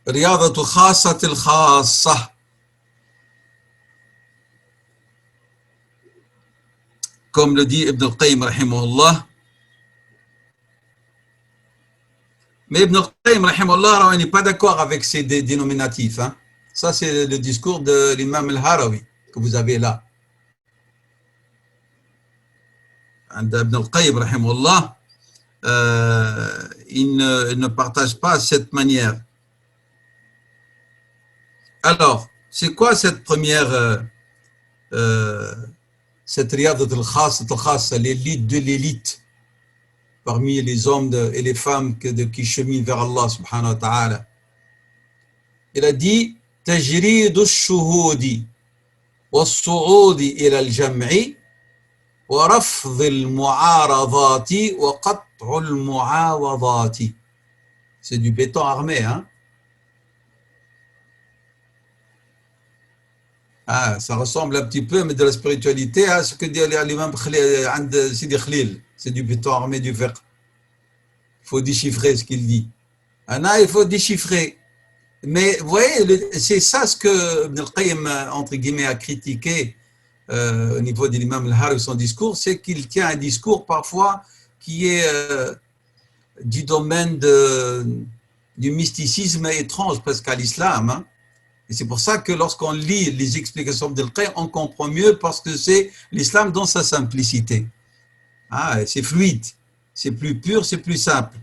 رياضة خاصة الخاصة. Comme le dit Ibn al-Qayyim rahimahullah. Mais Ibn al-Qayyim rahimahullah n'est pas d'accord avec ces dénominatifs. Ça, c'est le discours de l'imam al-Harawi que vous avez là. Ibn al-Qayyim rahimahullah, il ne partage pas cette manière. Alors, c'est quoi cette première, cette riyadat al-khassa, l'élite de l'élite, parmi les hommes et les femmes qui cheminent vers Allah subhanahu wa ta'ala? Il a dit تجريد الشهود والصعود إلى الجمع ورفض المعارضات وقطع المعاوضات. C'est du béton armé, hein? Ah, ça ressemble un petit peu, mais de la spiritualité, à ce que dit l'imam Sidi Khalil. C'est du béton armé du fiqh. Il faut déchiffrer ce qu'il dit. Il faut déchiffrer. Mais vous voyez, c'est ça ce que Ibn al-Qayyim, entre guillemets, a critiqué au niveau de l'imam al-Harri, son discours, c'est qu'il tient un discours parfois qui est du domaine du mysticisme étrange presque à l'islam. Hein. Et c'est pour ça que lorsqu'on lit les explications d'Ibn al-Qayyim, on comprend mieux parce que c'est l'islam dans sa simplicité. Ah, c'est fluide, c'est plus pur, c'est plus simple.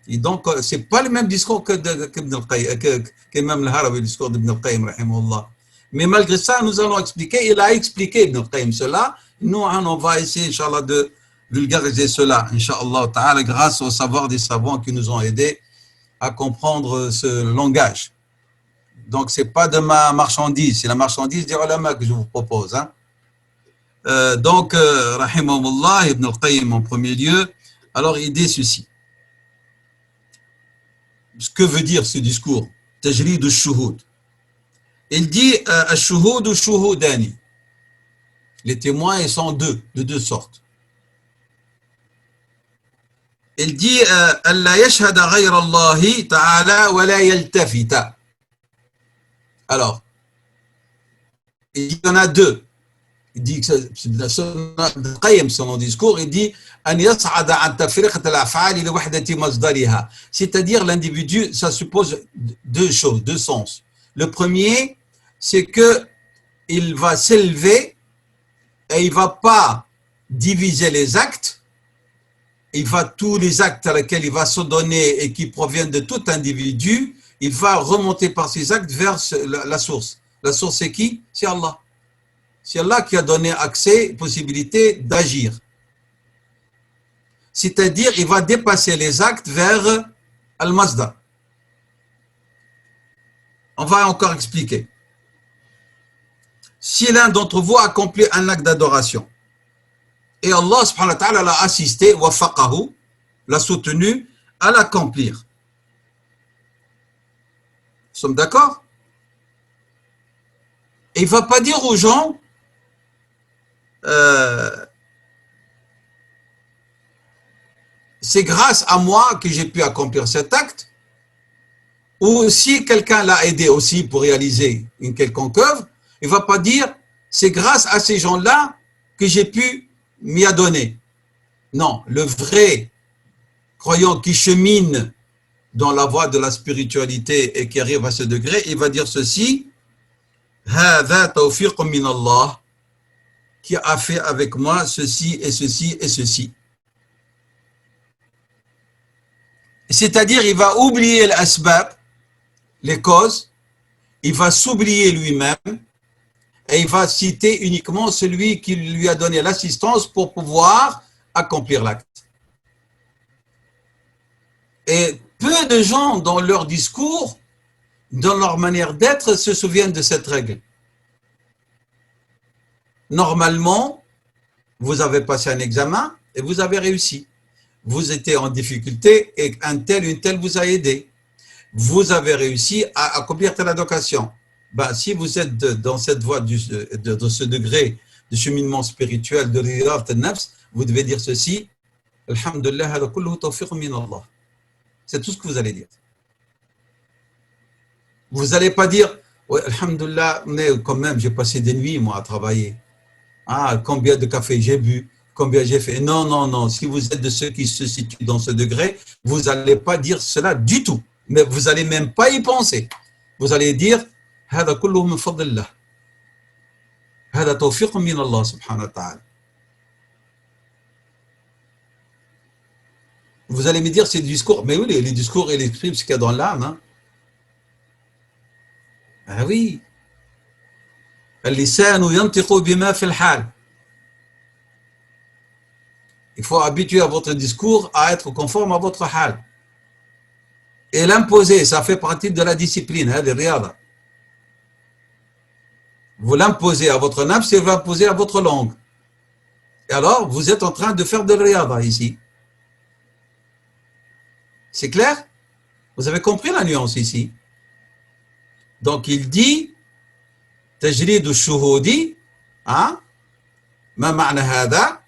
Et donc, ce n'est pas le même discours qu'Ibn al-Qayyim, qu'Imam al-Harawi, le discours d'Ibn al-Qayyim, rahimahullah. Mais malgré ça, nous allons expliquer, il a expliqué Ibn al-Qayyim cela. Nous, on va essayer, Inch'Allah, de vulgariser cela, Inch'Allah ta'ala, grâce au savoir des savants qui nous ont aidés à comprendre ce langage. Donc, ce n'est pas de ma marchandise, c'est la marchandise des ulama que je vous propose. Hein. Rahimahullah, Ibn al-Qayyim en premier lieu, alors il dit ceci. Ce que veut dire ce discours? Tajrid al-shuhud. Il dit al-shuhud shuhudani. Les témoins, ils sont deux, de deux sortes. Il dit alla yashhada ghayra Allah ta'ala wa la yaltafita. Alors, il y en a deux. Il dit que son discours, il dit c'est-à-dire l'individu, ça suppose deux choses, deux sens. Le premier, c'est que il va s'élever et il ne va pas diviser les actes. Il va tous les actes à lesquels il va se donner et qui proviennent de tout individu, il va remonter par ces actes vers la source. La source, c'est qui? C'est Allah. C'est Allah qui a donné accès, possibilité d'agir. C'est-à-dire, il va dépasser les actes vers Al-Mazda. On va encore expliquer. Si l'un d'entre vous accomplit un acte d'adoration, et Allah subhanahu wa ta'ala l'a assisté, wafaqahu, l'a soutenu à l'accomplir. Nous sommes d'accord? Et il ne va pas dire aux gens c'est grâce à moi que j'ai pu accomplir cet acte, ou si quelqu'un l'a aidé aussi pour réaliser une quelconque œuvre, il ne va pas dire c'est grâce à ces gens-là que j'ai pu m'y adonner. Non, le vrai croyant qui chemine dans la voie de la spiritualité et qui arrive à ce degré, il va dire ceci: Hadha tawfiq min Allah, qui a fait avec moi ceci et ceci et ceci. C'est-à-dire, il va oublier l'asbab, les causes, il va s'oublier lui-même et il va citer uniquement celui qui lui a donné l'assistance pour pouvoir accomplir l'acte. Et peu de gens, dans leur discours, dans leur manière d'être, se souviennent de cette règle. Normalement, vous avez passé un examen et vous avez réussi. Vous étiez en difficulté et un tel, une telle vous a aidé. Vous avez réussi à accomplir telle allocation. Ben, si vous êtes dans cette voie de ce degré de cheminement spirituel, de riyad al-nafs, vous devez dire ceci: Alhamdulillah, hada kulluhu tawfiq min Allah. C'est tout ce que vous allez dire. Vous n'allez pas dire ouais, Alhamdulillah, mais quand même, j'ai passé des nuits, moi, à travailler. Ah, combien de café j'ai bu, combien j'ai fait. Non, non, non. Si vous êtes de ceux qui se situent dans ce degré, vous n'allez pas dire cela du tout. Mais vous n'allez même pas y penser. Vous allez dire هذا كله من فضل الله. هذا توفيق من الله سبحانه وتعالى. Vous allez me dire c'est le discours. Mais oui, les discours, ils expriment ce qu'il y a dans l'âme. Hein. Ah oui. اللسان ينطق بما في الحال. Il faut habituer à votre discours à être conforme à votre hal. Et l'imposer, ça fait partie de la discipline, hein, des riyada. Vous l'imposez à votre nafs et vous l'imposez à votre langue. Et alors, vous êtes en train de faire de riyada ici. C'est clair? Vous avez compris la nuance ici? Donc, il dit تجريد الشهود ما معنى هذا؟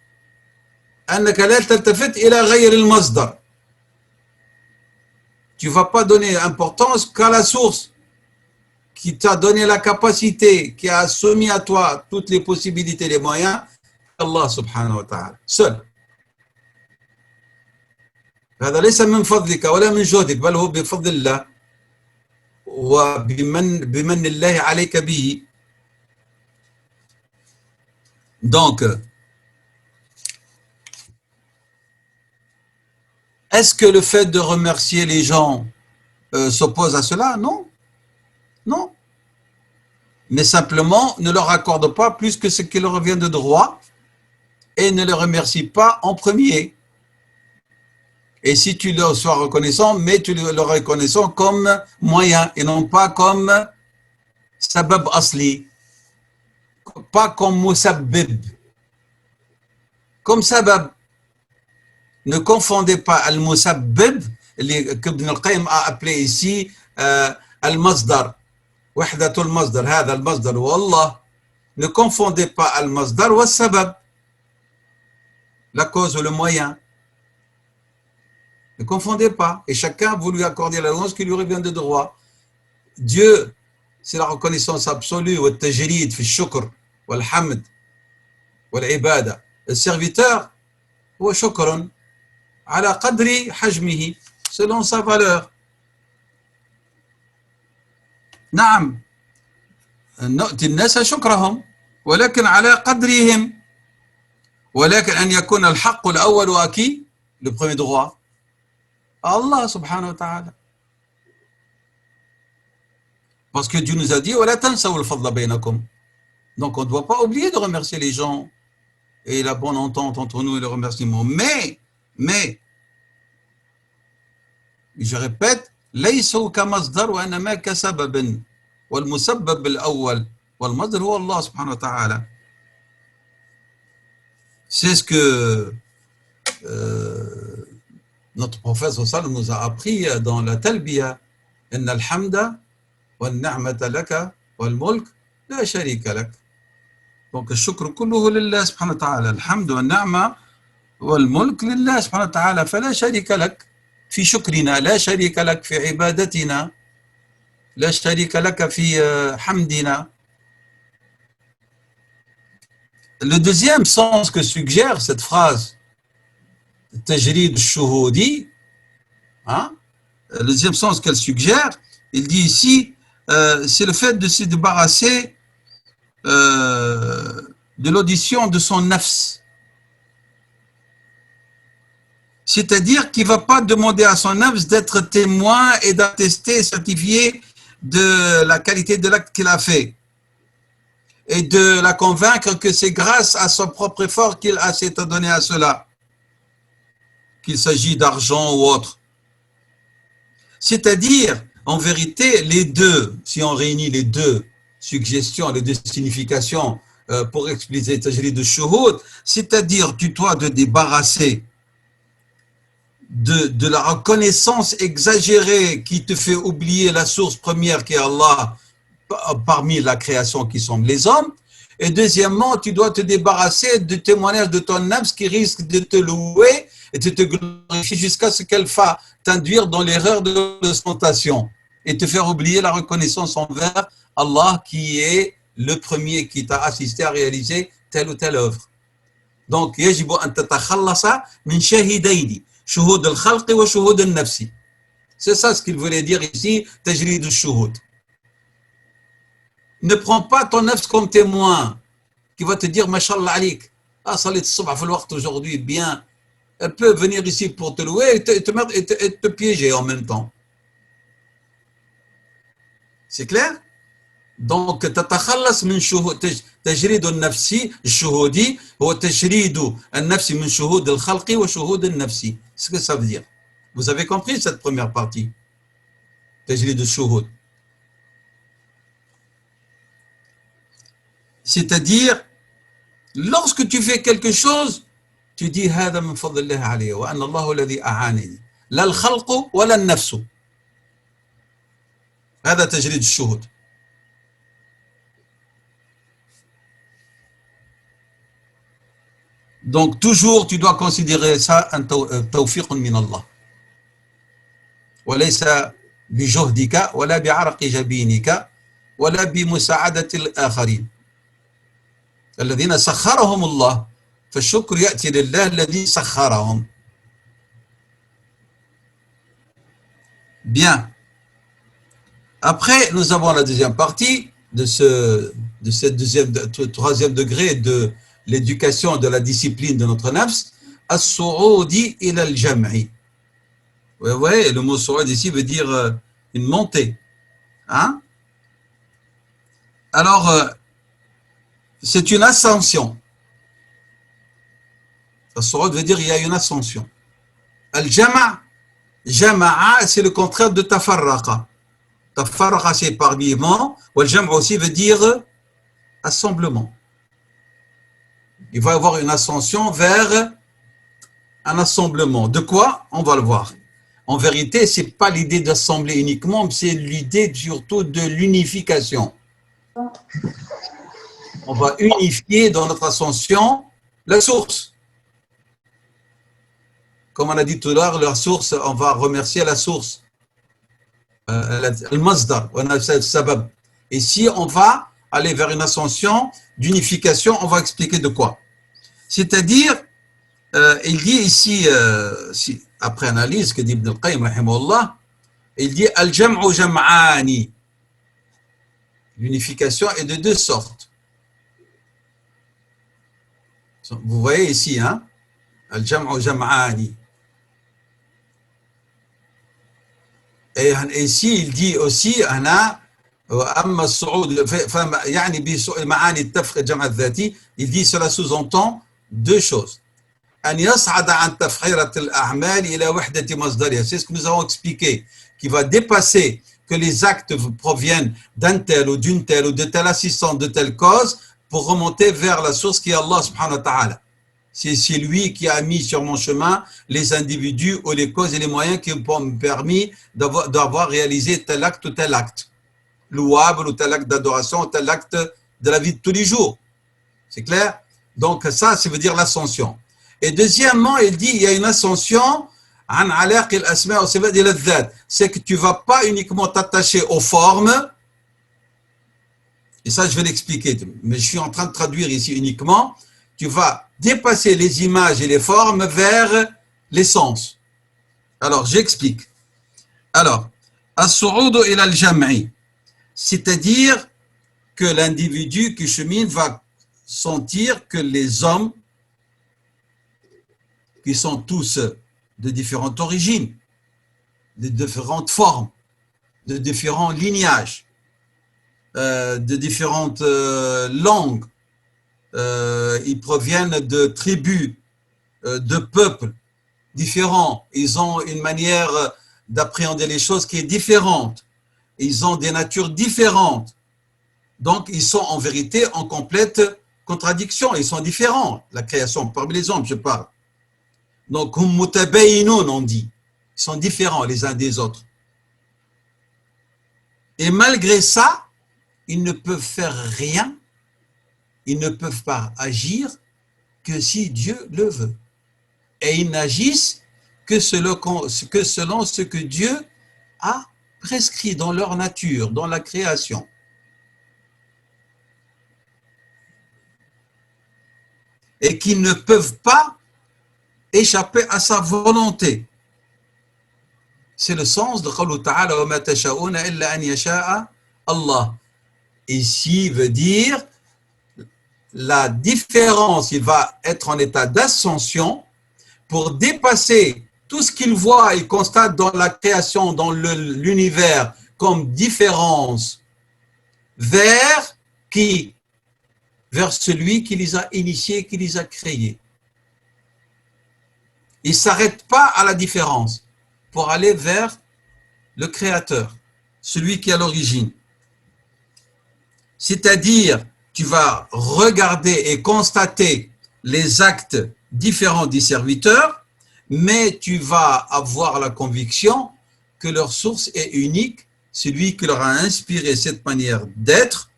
أنك لا تلتفت إلى غير المصدر. Tu ne vas pas donner importance qu'à la source qui t'a donné la capacité, qui a soumis à toi toutes les possibilités, les moyens, Allah subhanahu wa ta'ala, seul. هذا ليس من فضلك ولا من جهدك بل هو بفضل الله وبمن الله عليك به. Donc, est-ce que le fait de remercier les gens s'oppose à cela? Non. Non. Mais simplement, ne leur accorde pas plus que ce qui leur revient de droit et ne les remercie pas en premier. Et si tu leur sois reconnaissant, mais tu le reconnaissant comme moyen et non pas comme sabab asli, pas comme musabbib. Comme sabab. Ne confondez pas al-musabbib, que Ibn al-Qayyim a appelé ici al-masdar. Wahdatul masdar, hada al-masdar wa Allah. Ne confondez pas al-masdar wa sabab, la cause ou le moyen. Ne confondez pas. Et chacun, vous lui accordez la louange qui lui revient de droit. Dieu, c'est la reconnaissance absolue, wa tajrid, fi shukr, wal hamd, wal ibada. Le serviteur, wa shukran, ala qadri hajmihi, selon sa valeur. نعم نؤتي الناس شكرهم ولكن على قدرهم ولكن أن يكون الحق الأول وأكي le premier droit Allah subhanahu wa ta'ala, parce que Dieu nous a dit ولا تنسوا الفضل بينكم. Donc on ne doit pas oublier de remercier les gens et la bonne entente entre nous et le remerciement, mais je répète ليسوا كمصدر وإنما كسبب والمسبب الأول والمصدر هو الله سبحانه وتعالى. C'est ce que notre prophète sallallahu nous a appris dans la talbiya. إن الحمد والنعمة لك والملك لا شريك لك. Donc الشكر كله لله سبحانه وتعالى. الحمد والنعمة والملك لله سبحانه وتعالى فلا شريك لك في شكرنا، لا شريك لك في عبادتنا، لا شريك لك في حمدنا. Le deuxième sens que suggère cette phrase, tajrid shuhudi, le deuxième sens qu'elle suggère, il dit ici, c'est le fait de se débarrasser de l'audition de son nafs. C'est-à-dire qu'il ne va pas demander à son nafs d'être témoin et d'attester, certifié de la qualité de l'acte qu'il a fait et de la convaincre que c'est grâce à son propre effort qu'il s'est donné à cela, qu'il s'agit d'argent ou autre. C'est-à-dire, en vérité, les deux, si on réunit les deux suggestions, les deux significations pour expliquer tajrid de shuhud, c'est-à-dire tu dois te débarrasser de la reconnaissance exagérée qui te fait oublier la source première qui est Allah parmi la création qui sont les hommes. Et deuxièmement, tu dois te débarrasser du témoignage de ton âme qui risque de te louer et de te glorifier jusqu'à ce qu'elle fasse t'induire dans l'erreur de l'ostentation et te faire oublier la reconnaissance envers Allah qui est le premier qui t'a assisté à réaliser telle ou telle œuvre. Donc, يجب أن تتخلص من شاهدين شهود الخلق وشهود النفس. C'est ça ce qu'il voulait dire ici, tajrid al-shuhud. Ne prends pas ton nafs comme témoin qui va te dire Mashallah alik, salit al-subh fi al-waqt aujourd'hui, bien. Elle peut venir ici pour te louer et te piéger en même temps. C'est clair? Donc, تتخلص من شهود تجريد النفس الشهودي هو تجريد النفس من شهود الخلق وشهود النفس. C'est ce que ça veut dire. Vous avez compris cette première partie? تجريد الشهود. C'est-à-dire, lorsque tu fais quelque chose, tu dis هذا من فضل الله علي وأن الله الذي أعانني لا الخلق ولا النفس. هذا تجريد الشهود. Donc, toujours, tu dois considérer ça un tawfiq min Allah. وليس بجهدك ولا بعرق جبينك ولا بمساعدة الآخرين الذين سخرهم الله فالشكر يأتي لله الذي سخرهم. Bien. Après, nous avons la deuxième partie de ce troisième degré de l'éducation de la discipline de notre nafs, as-su'udi ila al-jam'i. Oui, ouais, le mot su'ud ici veut dire une montée. Hein? Alors, c'est une ascension. As-su'ud veut dire il y a une ascension. Al-jama', jama'a, c'est le contraire de tafarraqa. Tafarraqa, c'est épargnement. Wal-jam' aussi veut dire assemblement. Il va y avoir une ascension vers un assemblement. De quoi? On va le voir. En vérité, ce n'est pas l'idée d'assembler uniquement, mais c'est l'idée surtout de l'unification. On va unifier dans notre ascension la source. Comme on a dit tout à l'heure, la source, on va remercier la source. Le masdar, on a le sabab. Et si on va aller vers une ascension d'unification, on va expliquer de quoi. C'est-à-dire, il dit ici, après analyse que dit Ibn al-Qayyim, rahimahullah, il dit al-jam'u jam'ani. L'unification est de deux sortes. Vous voyez ici, hein? Al-jam'u jam'ani. Et ici, il dit aussi, il dit cela sous-entend deux choses. C'est ce que nous avons expliqué, qui va dépasser que les actes proviennent d'un tel ou d'une telle ou de tel assistant, de telle cause, pour remonter vers la source qui est Allah subhanahu wa ta'ala. C'est lui qui a mis sur mon chemin les individus ou les causes et les moyens qui m'ont permis d'avoir réalisé tel acte ou tel acte. Louable ou tel acte d'adoration ou tel acte de la vie de tous les jours. C'est clair? Donc ça veut dire l'ascension. Et deuxièmement, il dit il y a une ascension, c'est que tu ne vas pas uniquement t'attacher aux formes, et ça je vais l'expliquer, mais je suis en train de traduire ici uniquement, tu vas dépasser les images et les formes vers l'essence. Alors j'explique. Alors, as-su'udu ila al-jam'i, c'est-à-dire que l'individu qui chemine va sentir que les hommes qui sont tous de différentes origines, de différentes formes, de différents lignages, de différentes langues, ils proviennent de tribus, de peuples différents, ils ont une manière d'appréhender les choses qui est différente, ils ont des natures différentes, donc ils sont en vérité en complète contradiction, ils sont différents, la création, parmi les hommes je parle. Donc, on dit, ils sont différents les uns des autres. Et malgré ça, ils ne peuvent faire rien, ils ne peuvent pas agir que si Dieu le veut. Et ils n'agissent que selon ce que Dieu a prescrit dans leur nature, dans la création. Et qu'ils ne peuvent pas échapper à sa volonté. C'est le sens de Qawlu Ta'ala wa ma tasha'una illa an yasha'a Allah. Ici veut dire la différence, il va être en état d'ascension pour dépasser tout ce qu'il voit et constate dans la création, dans l'univers comme différence vers qui? Vers celui qui les a initiés, qui les a créés. Il ne s'arrête pas à la différence pour aller vers le Créateur, celui qui est à l'origine. C'est-à-dire, tu vas regarder et constater les actes différents des serviteurs, mais tu vas avoir la conviction que leur source est unique, celui qui leur a inspiré cette manière d'être,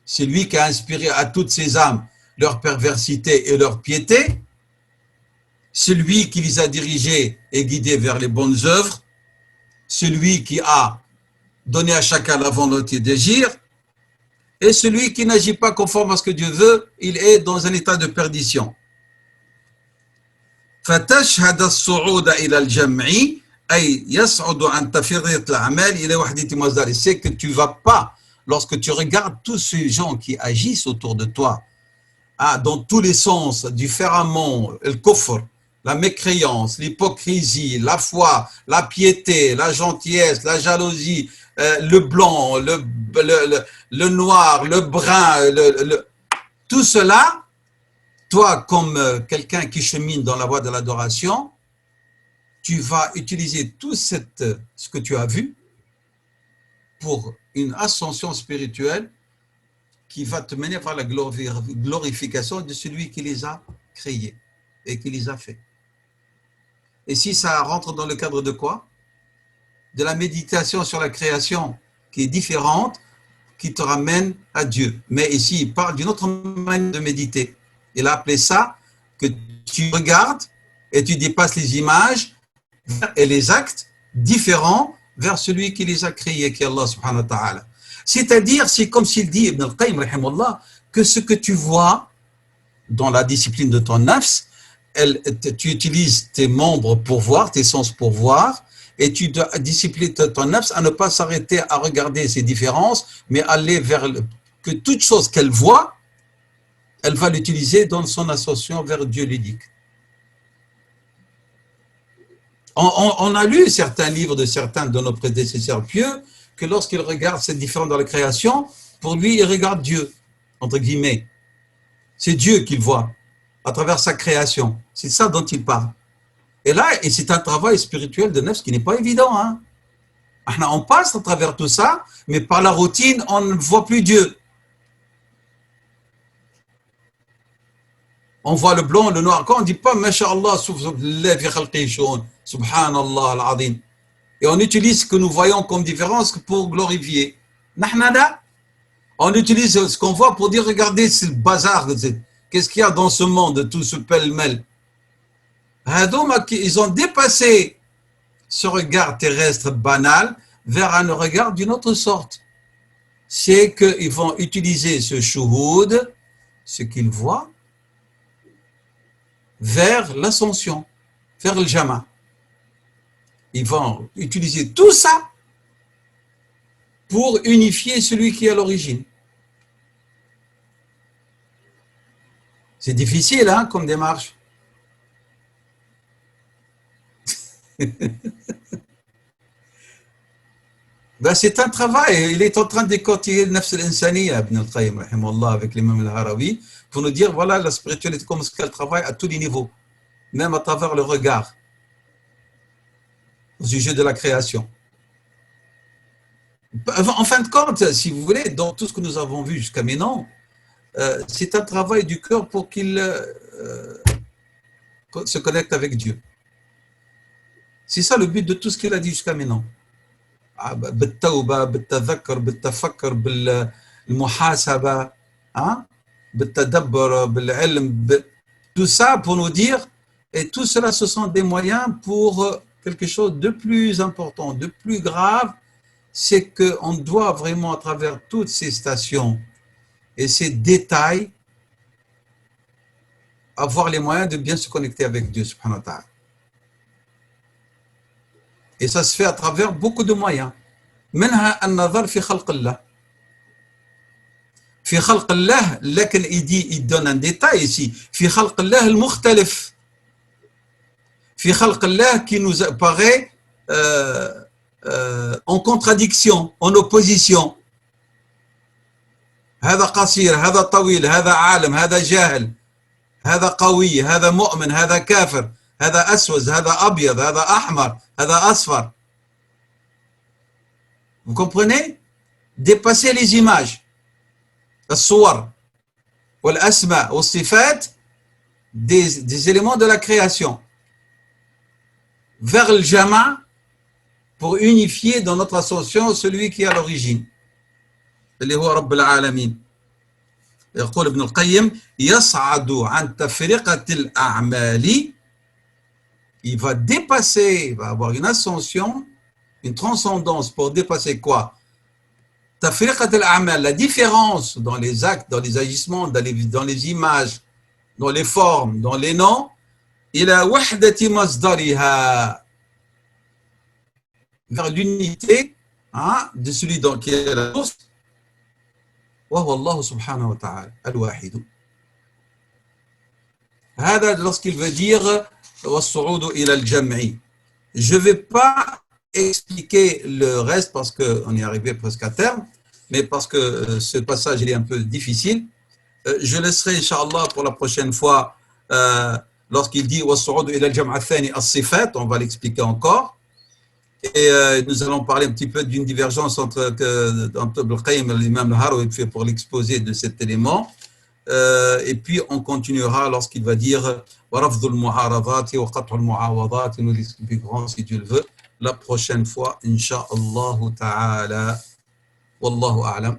celui qui a inspiré à toutes ces âmes leur perversité et leur piété, celui qui les a dirigés et guidés vers les bonnes œuvres, celui qui a donné à chacun la volonté d'agir, et celui qui n'agit pas conforme à ce que Dieu veut, il est dans un état de perdition. فتشهد الصعود إلى الجمع أي يصعد عن تفريط الأعمال إلى وحدة مصدر. C'est que tu vas pas, lorsque tu regardes tous ces gens qui agissent autour de toi, dans tous les sens, différemment, le kufr, la mécréance, l'hypocrisie, la foi, la piété, la gentillesse, la jalousie, le blanc, le noir, le brun, tout cela, toi, comme quelqu'un qui chemine dans la voie de l'adoration, tu vas utiliser tout ce que tu as vu pour une ascension spirituelle qui va te mener vers la glorification de celui qui les a créés et qui les a faits. Et si ça rentre dans le cadre de quoi? De la méditation sur la création qui est différente, qui te ramène à Dieu. Mais ici, il parle d'une autre manière de méditer. Il a appelé ça que tu regardes et tu dépasses les images et les actes différents vers celui qui les a créés, qui est Allah subhanahu wa ta'ala. C'est-à-dire, c'est comme s'il dit, Ibn al-Qayyim, rahimahullah, que ce que tu vois dans la discipline de ton nafs, tu utilises tes membres pour voir, tes sens pour voir, et tu dois discipliner ton nafs à ne pas s'arrêter à regarder ces différences, mais aller vers que toute chose qu'elle voit, elle va l'utiliser dans son association vers Dieu ludique. On a lu certains livres de certains de nos prédécesseurs pieux, que lorsqu'il regarde ces différences dans la création, pour lui, il regarde Dieu, entre guillemets. C'est Dieu qu'il voit, à travers sa création. C'est ça dont il parle. Et là, c'est un travail spirituel de nefs qui n'est pas évident. Hein? On passe à travers tout ça, mais par la routine, on ne voit plus Dieu. On voit le blanc, le noir. Quand on ne dit pas, Masha'Allah, Subhanallah al-Azim. Et on utilise ce que nous voyons comme différence pour glorifier. On utilise ce qu'on voit pour dire, regardez, c'est le bazar. Qu'est-ce qu'il y a dans ce monde, tout ce pêle-mêle. Ils ont dépassé ce regard terrestre banal vers un regard d'une autre sorte. C'est qu'ils vont utiliser ce shuhud, ce qu'ils voient, vers l'ascension, vers le jama. Ils vont utiliser tout ça pour unifier celui qui est à l'origine. C'est difficile, hein, comme démarche. Ben, c'est un travail. Il est en train de décortiquer le Nafs al-Insaniya, Ibn al-Qayyim, rahimahullah, avec l'imam al-Harawi, pour nous dire, voilà, la spiritualité, comme ce qu'elle travaille à tous les niveaux, même à travers le regard, au sujet de la création. En fin de compte, si vous voulez, dans tout ce que nous avons vu jusqu'à maintenant, c'est un travail du cœur pour qu'il se connecte avec Dieu. C'est ça le but de tout ce qu'il a dit jusqu'à maintenant. بالتوبة بالتذكر بالتفكر بالمحاسبة بالتدبر بالعلم tout ça pour nous dire, et tout cela ce sont des moyens pour quelque chose de plus important, de plus grave, c'est qu'on doit vraiment à travers toutes ces stations et ces détails avoir les moyens de bien se connecter avec Dieu subhanahu wa ta'ala. Et ça se fait à travers beaucoup de moyens. منها النظر في خلق الله. في خلق الله, لكن il donne un détail ici. في خلق الله المختلف. في خلق الله qui nous paraît en contradiction, en opposition. هذا قصير, هذا طويل, هذا عالم, هذا جاهل, هذا قوي, هذا مؤمن, هذا كافر. هذا أسود, هذا أبيض, هذا أحمر, هذا أصفر. Vous comprenez? Dépasser les images. الصور والأسماء والصفات des éléments de la création. Vers le jama pour unifier dans notre ascension celui qui est à l'origine. اللي هو رب العالمين. يقول ابن القيم يصعد عن تفرقة الأعمال il va dépasser, il va avoir une ascension, une transcendance pour dépasser quoi? Tafriqat al-a'mal, la différence dans les actes, dans les agissements, dans les images, dans les formes, dans les noms, ila wahdati masdariha, vers l'unité de celui qui est la source, wa huwa Allah subhanahu wa ta'ala, al-wahid. هذا lorsqu'il veut dire والصعود إلى الجمع. Je ne vais pas expliquer le reste parce qu'on est arrivé presque à terme, mais parce que ce passage il est un peu difficile. Je laisserai, Inch'Allah, pour la prochaine fois, lorsqu'il dit والصعود إلى الجمع الثاني الصفات, on va l'expliquer encore. Et nous allons parler un petit peu d'une divergence entre Ibn al-Qayyim et l'imam al-Harawi pour l'exposé de cet élément. Et puis on continuera lorsqu'il va dire ورفض المعارضات وقطع المعاوضات, nous l'expliquerons si Dieu le veut la prochaine fois, Inch'Allah ta'ala. Wallahu a'lam.